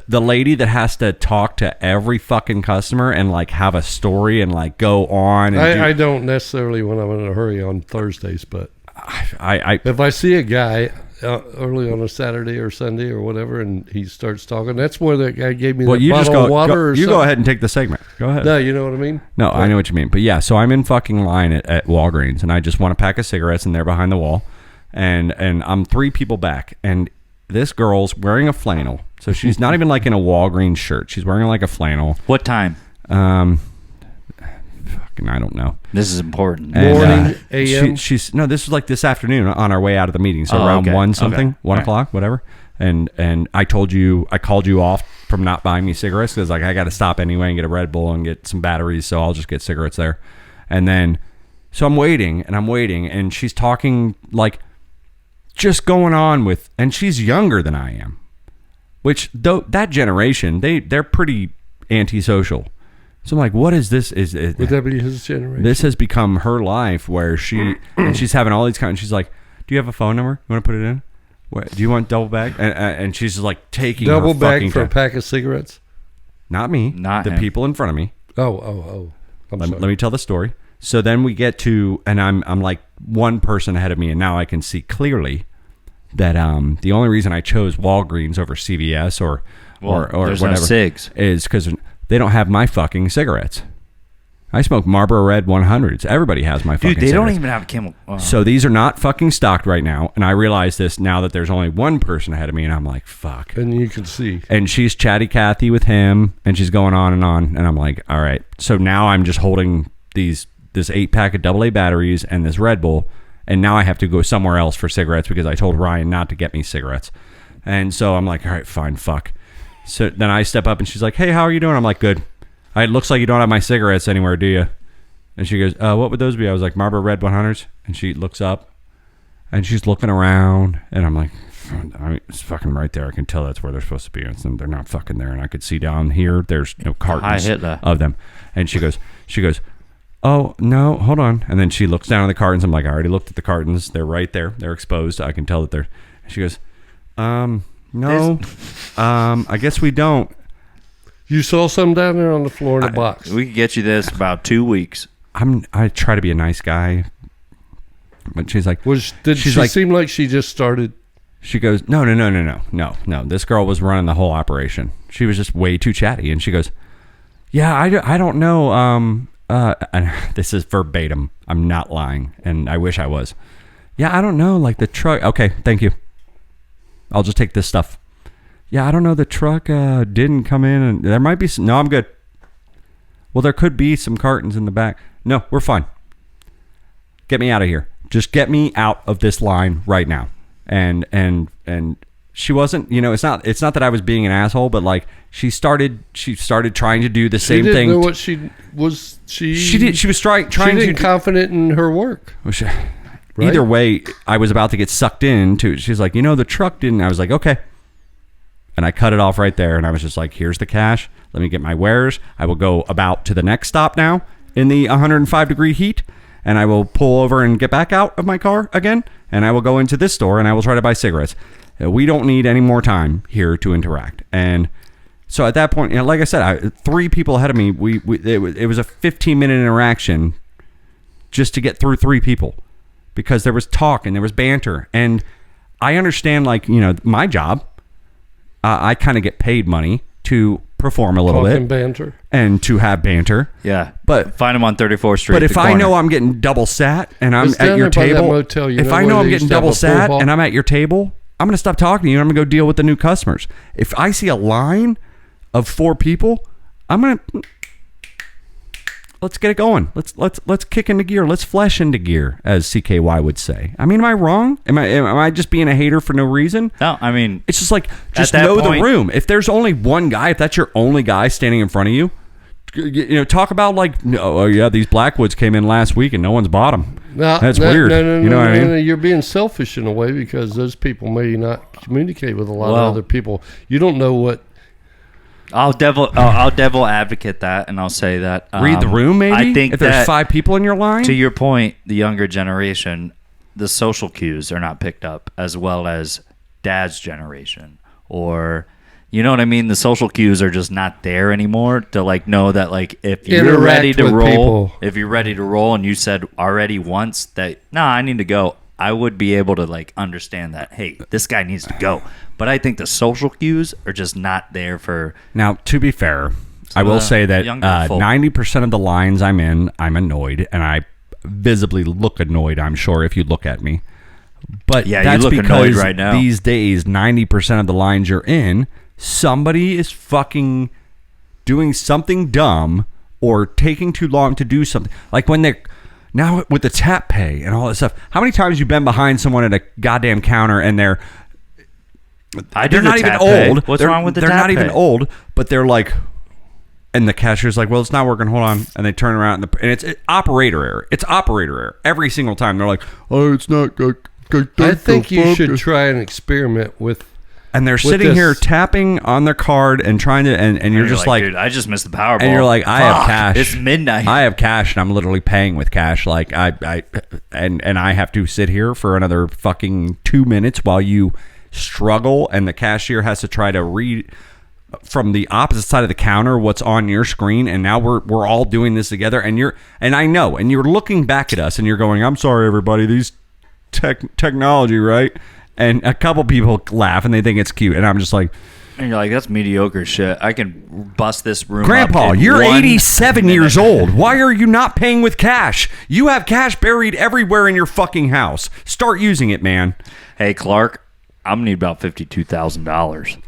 The lady that has to talk to every fucking customer and like have a story and like go on. And I don't necessarily when I'm in a hurry on Thursdays, but if I see a guy early on a Saturday or Sunday or whatever, and he starts talking, that's where that guy gave me the bottle of water. You go ahead and take the segment. Go ahead. No, you know what I mean? No, I know what you mean. But yeah, so I'm in fucking line at Walgreens, and I just want a pack of cigarettes, and they're behind the wall, and I'm 3 people back, and this girl's wearing a flannel, so she's not even like in a Walgreens shirt. She's wearing like a flannel. What time? I don't know. This is important. And, morning, a.m. This was like this afternoon on our way out of the meeting, so around 1 something, 1 o'clock, whatever. And I called you off from not buying me cigarettes because like I got to stop anyway and get a Red Bull and get some batteries, so I'll just get cigarettes there. And then so I'm waiting, and she's talking like just going on with, and she's younger than I am, which though that generation they're pretty antisocial. So I'm like, what is this? Would that be his generation? This has become her life where she's having all these kinds. She's like, do you have a phone number? You want to put it in? Do you want double bag? And she's just like taking double her bag for a pack of cigarettes. Not me. Not the him. People in front of me. Oh. Let me tell the story. So then we get to, and I'm like one person ahead of me, and now I can see clearly that the only reason I chose Walgreens over CVS or there's whatever no cigs is because they don't have my fucking cigarettes. I smoke Marlboro Red 100s. Everybody has my fucking cigarettes. Dude, they don't even have Camel. So these are not fucking stocked right now. And I realize this now that there's only one person ahead of me. And I'm like, fuck. And you can see. And she's Chatty Cathy with him. And she's going on. And I'm like, all right. So now I'm just holding this 8-pack of AA batteries and this Red Bull. And now I have to go somewhere else for cigarettes because I told Ryan not to get me cigarettes. And so I'm like, all right, fine, fuck. So then I step up and she's like, hey, how are you doing? I'm like, good. It looks like you don't have my cigarettes anywhere, do you? And she goes, what would those be? I was like, Marlboro Red 100s. And she looks up and she's looking around. And I'm like, it's fucking right there. I can tell that's where they're supposed to be. And they're not fucking there. And I could see down here, there's no cartons of them. And she goes, oh, no, hold on. And then she looks down at the cartons. I'm like, I already looked at the cartons. They're right there. They're exposed. I can tell that they're. And she goes, no, I guess we don't. You saw some down there on the floor in a box. We could get you this about 2 weeks. I try to be a nice guy, but she's like, did she seem like she just started? She goes, no. This girl was running the whole operation. She was just way too chatty, and she goes, yeah, I don't know. And this is verbatim. I'm not lying, and I wish I was. Yeah, I don't know. Like the truck. Okay, thank you. I'll just take this stuff. Yeah, I don't know. The truck didn't come in, and there might be some. No, I'm good. Well, there could be some cartons in the back. No, we're fine. Get me out of here. Just get me out of this line right now. And she wasn't. It's not that I was being an asshole, but like she started trying to do the same thing. She didn't know what she was. She did. She was trying to confident in her work. Right? Either way, I was about to get sucked into. She's like, the truck didn't. I was like, okay. And I cut it off right there. And I was just like, here's the cash. Let me get my wares. I will go about to the next stop now in the 105 degree heat. And I will pull over and get back out of my car again. And I will go into this store and I will try to buy cigarettes. We don't need any more time here to interact. And so at that point, like I said, 3 people ahead of me, it was a 15-minute interaction just to get through 3 people. Because there was talk and there was banter. And I understand, my job, I kind of get paid money to perform a little Talking bit banter. and to have banter. Yeah, But find him on 34th Street. But if the I corner. know I'm getting double sat and I'm It's at down your there by that table, motel, you if know, I where know I'm they getting used to have double a pool sat hall? and I'm at your table, I'm going to stop talking to you and I'm going to go deal with the new customers. If I see a line of 4 people, I'm going to let's get it going. Let's kick into gear. Let's flesh into gear, as CKY would say. I mean, am I wrong? Am I just being a hater for no reason? No, I mean, it's just like just that know point- the room. If there's only one guy, if that's your only guy standing in front of you, talk about like, oh yeah, these Blackwoods came in last week and no one's bought them. That's weird. No, you know what I mean? no, you're being selfish in a way because those people may not communicate with a lot of other people. You don't know what. I'll devil advocate that, and I'll say that Read the room, maybe. I think if there's that, 5 people in your line. to your point, the younger generation, the social cues are not picked up as well as dad's generation, or you know what I mean. The social cues are just not there anymore to like know that like if you're Interact ready to with roll, people. if you're ready to roll, and you said already once that I need to go. I would be able to like understand that, hey, this guy needs to go. But I think the social cues are just not there for. Now, to be fair, I will say that 90% of the lines I'm in, I'm annoyed, and I visibly look annoyed, I'm sure, if you look at me. But yeah, that's you look because annoyed right now. These days, 90% of the lines you're in, somebody is fucking doing something dumb or taking too long to do something. Like when they're... Now with the tap pay and all that stuff, how many times you been behind someone at a goddamn counter and they're not even old. What's wrong with the tap pay? They're not even pay? old, but they're like, and the cashier's like, well, it's not working. Hold on, and they turn around and it's operator error. It's operator error every single time. They're like, oh, it's not good. I think you should try an experiment with. And they're sitting here tapping on their card and trying to, and you're just like, dude, I just missed the Powerball. and you're like, I have cash. It's midnight. I have cash, and I'm literally paying with cash. Like I have to sit here for another fucking 2 minutes while you struggle, and the cashier has to try to read from the opposite side of the counter what's on your screen, and now we're all doing this together, and I know, and you're looking back at us, and you're going, I'm sorry, everybody, these technology, right? And a couple people laugh and they think it's cute, and I'm just like, and you're like, that's mediocre shit. I can bust this room Grandpa, up in you're 1 87 minute. years old. Why are you not paying with cash? You have cash buried everywhere in your fucking house. Start using it, man. Hey, Clark, I'm gonna need about $52,000.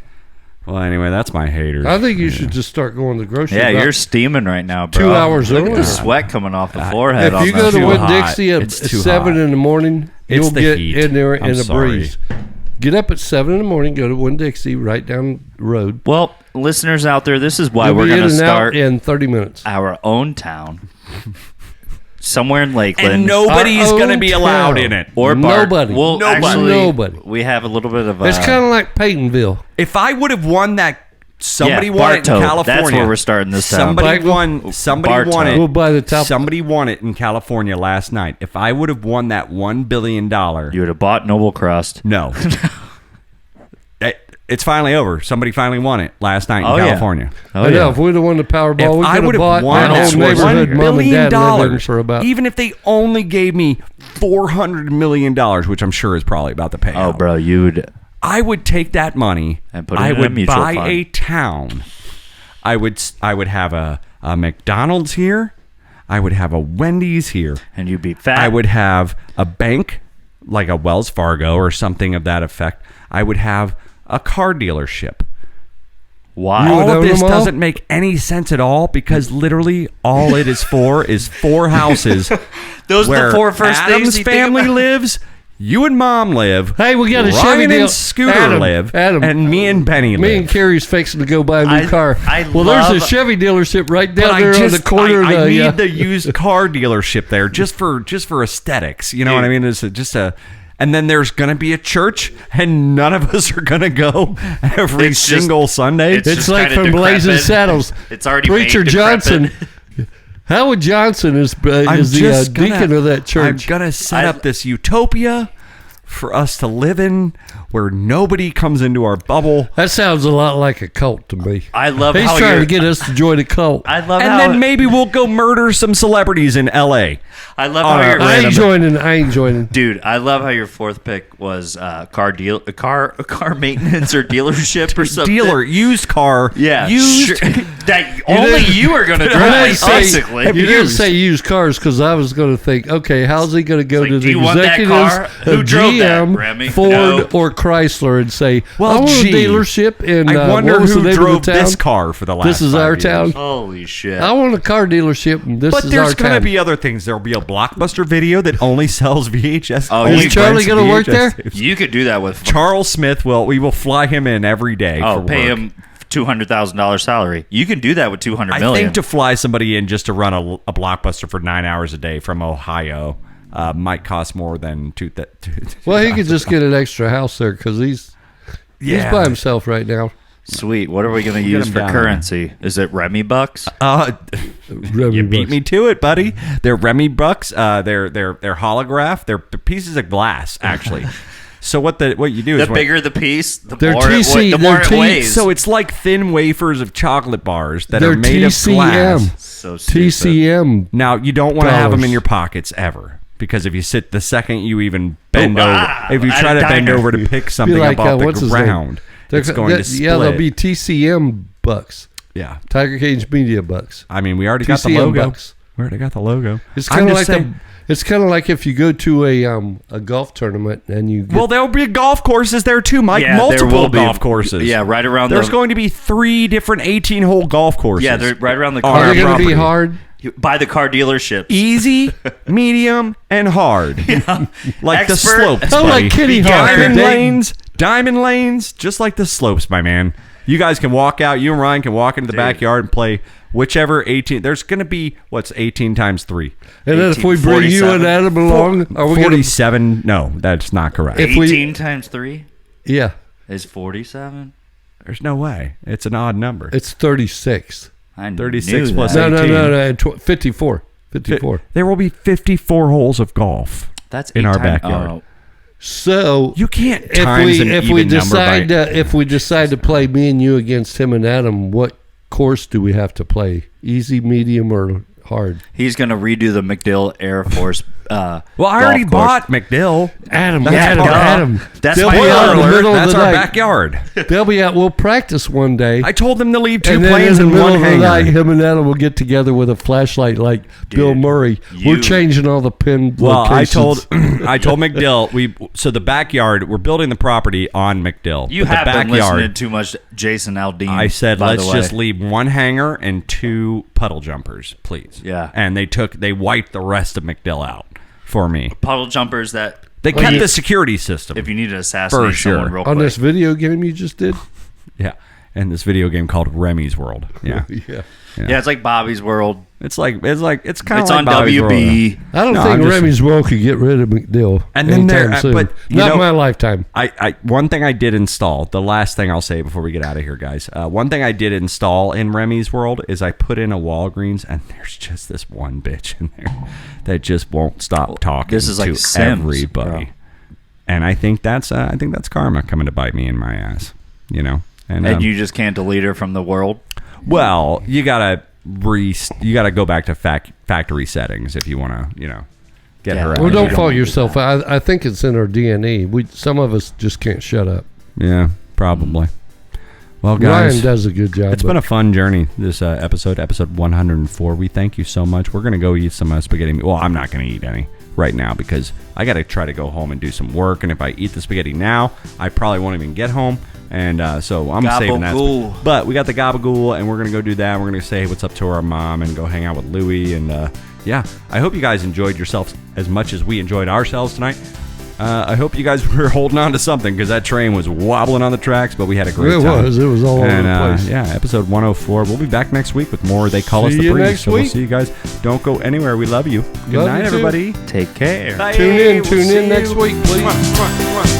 Well, anyway, that's my haters. I think you should just start going to the grocery. Yeah, about you're steaming right now, bro. 2 hours Look at early. the sweat coming off the forehead. If you on go that. to Too Winn-Dixie hot. at It's too 7 hot. in the morning, It's you'll the get heat. in there I'm in a sorry. breeze. Get up at 7 in the morning, go to Winn-Dixie, right down the road. Well, listeners out there, this is why You'll we're be going in to and out start in 30 minutes. our own town. Somewhere in Lakeland. And nobody's Our going to own be allowed town. in it. Or Bart. Nobody. Well, Nobody. actually, Nobody. we have a little bit of It's kind of like Paytonville. If I would have won that, somebody Yeah, won it in Bartow. California. That's where we're starting this town. Somebody Bartow. won. Somebody Bartow. won it. We'll buy the top. Somebody won it in California last night. If I would have won that $1 billion, You would have bought Noble Crust. no. It's finally over. Somebody finally won it last night in Oh, yeah. California. Oh, I know, yeah. if we'd have won the Powerball, we I could would have have bought won our that whole neighborhood $1 mom and billion dad living for about. even if they only gave me $400 million, which I'm sure is probably about the payout. Oh, bro, you would. I would take that money And put it I in a would mutual buy fund. a town. I would have a McDonald's here. I would have a Wendy's here. And you'd be fat. I would have a bank like a Wells Fargo or something of that effect. I would have a car dealership. Why? All would of own this them all? doesn't make any sense at all because literally all it is for is 4 houses. Those are where the 4 first Adam's things you think family about. lives. You and Mom live. Hey, we got a Ryan Chevy deal. and Scooter Adam, live. Adam, and me and Benny live. Me and Carrie's fixing to go buy a new car. I well, there's love- a Chevy dealership right But down there on the corner I of the. need the used car dealership there just for aesthetics. You know what I mean? It's just a. And then there's going to be a church, and none of us are going to go every It's just- single Sunday. it's It's just like kinda from Blazing decrepit. Saddles. It's already Preacher made decrepit. Johnson. Howard Johnson is I'm the just deacon gonna- of that church. I'm going to set up this utopia for us to live in where nobody comes into our bubble. That sounds a lot like a cult to me. I love He's how trying to get us to join a cult. I love and how then maybe we'll go murder some celebrities in L.A. I love how your I ain't joining. Dude, I love how your fourth pick was car maintenance or dealership or something. Used car. Yeah, used. That only you are going to drive. Basically, you didn't say used cars because I was going to think, okay, how's he going to go to the executives of GM, Ford, or Chrysler and say, I want a dealership in I wonder who drove this this car for the last. This is 5 our years. town. Holy shit! I want a car dealership, and this is our town. But there's going to be other things. There will be a Blockbuster Video that only sells VHS. Oh, is Charlie going to work there? Tapes. You could do that with Charles Smith. We will fly him in every day. Oh, pay him $200,000 salary. You can do that with $200 million. I think to fly somebody in just to run a Blockbuster for 9 hours a day from Ohio might cost more than two. Well, he could just get an extra house there because he's by himself right now. Sweet. What are we going to use for currency? Is it Remy bucks? You beat me to it, buddy. They're Remy bucks. They're holograph. They're pieces of glass, actually. So what you do is the bigger the piece, the they're more it weighs. So it's like thin wafers of chocolate bars that are made of glass. So stupid. TCM. Now you don't want to have them in your pockets ever. Because if you sit the second you even bend over, if you try to bend over to pick something up off the ground, it's going to split. Yeah, there'll be TCM bucks. Yeah, Tiger Cage Media bucks. I mean, we already TCM got the logo. Bucks. We already got the logo. It's kind of like it's kind of like if you go to a golf tournament and you get, well, there'll be golf courses there too, Mike. Yeah, multiple golf courses. Yeah, right around. There's going to be 3 different 18-hole golf courses. Yeah, they're right around the car. Are they going to be hard? By the car dealerships. Easy, medium, and hard. Yeah. Like the slopes, buddy. Like Kitty Hawk. Diamond lanes, just like the slopes, my man. You guys can walk out. You and Ryan can walk into the backyard and play whichever 18. There's going to be, 18 times 3? And then if we bring 47. You and Adam along, are we 47? No, that's not correct. 18 times 3? Yeah. Is 47? There's no way. It's an odd number. It's 36. 36 plus 18. No, 54. 54. There will be 54 holes of golf. That's in our backyard. So you can't times if we decide to play me and you against him and Adam, what course do we have to play? Easy, medium, or hard? He's going to redo the MacDill Air Force. Well, I already bought MacDill. Adam. That's they'll my be out in the middle That's of the our night. backyard. They'll be out. We'll practice one day. I told them to leave 2 and planes in in the middle one of the hangar. night, him and Adam will get together with a flashlight like Bill Murray. We're changing all the pin locations. I told MacDill so the backyard, we're building the property on MacDill. You have been listening too much Jason Aldean. I said let's just leave 1 hangar and 2 puddle jumpers, please. Yeah. And they wiped the rest of MacDill out for me. Puddle jumpers that they kept the security system. If you need to assassinate someone real quick. On this video game you just did? Yeah. And this video game called Remy's World. Yeah. Yeah, it's like Bobby's World. It's kind of like on Bobby's WB. World. I don't think Remy's World could get rid of MacDill. And then but not my lifetime. I one thing I did install. The last thing I'll say before we get out of here, guys. One thing I did install in Remy's World is I put in a Walgreens, and there's just this one bitch in there that just won't stop talking. This is like to Sims, everybody, bro. And I think that's karma coming to bite me in my ass. And you just can't delete her from the world. Well, you gotta go back to factory settings if you want to, get her out. Well, don't fault yourself. I think it's in our DNA. Some of us just can't shut up. Yeah, probably. Well, guys, Ryan does a good job. It's been a fun journey, this episode 104. We thank you so much. We're going to go eat some spaghetti. Well, I'm not going to eat any right now because I got to try to go home and do some work. And if I eat the spaghetti now, I probably won't even get home. And so I'm saving that. But we got the gabagool, and we're going to go do that. We're going to say what's up to our mom and go hang out with Louie. And I hope you guys enjoyed yourselves as much as we enjoyed ourselves tonight. I hope you guys were holding on to something because that train was wobbling on the tracks, but we had a great time. It was all over the place. Yeah, episode 104. We'll be back next week with more They Call Us the Breeze. So we'll see you guys. Don't go anywhere. We love you. Good night, everybody. Take care. Bye. Tune in next week, please.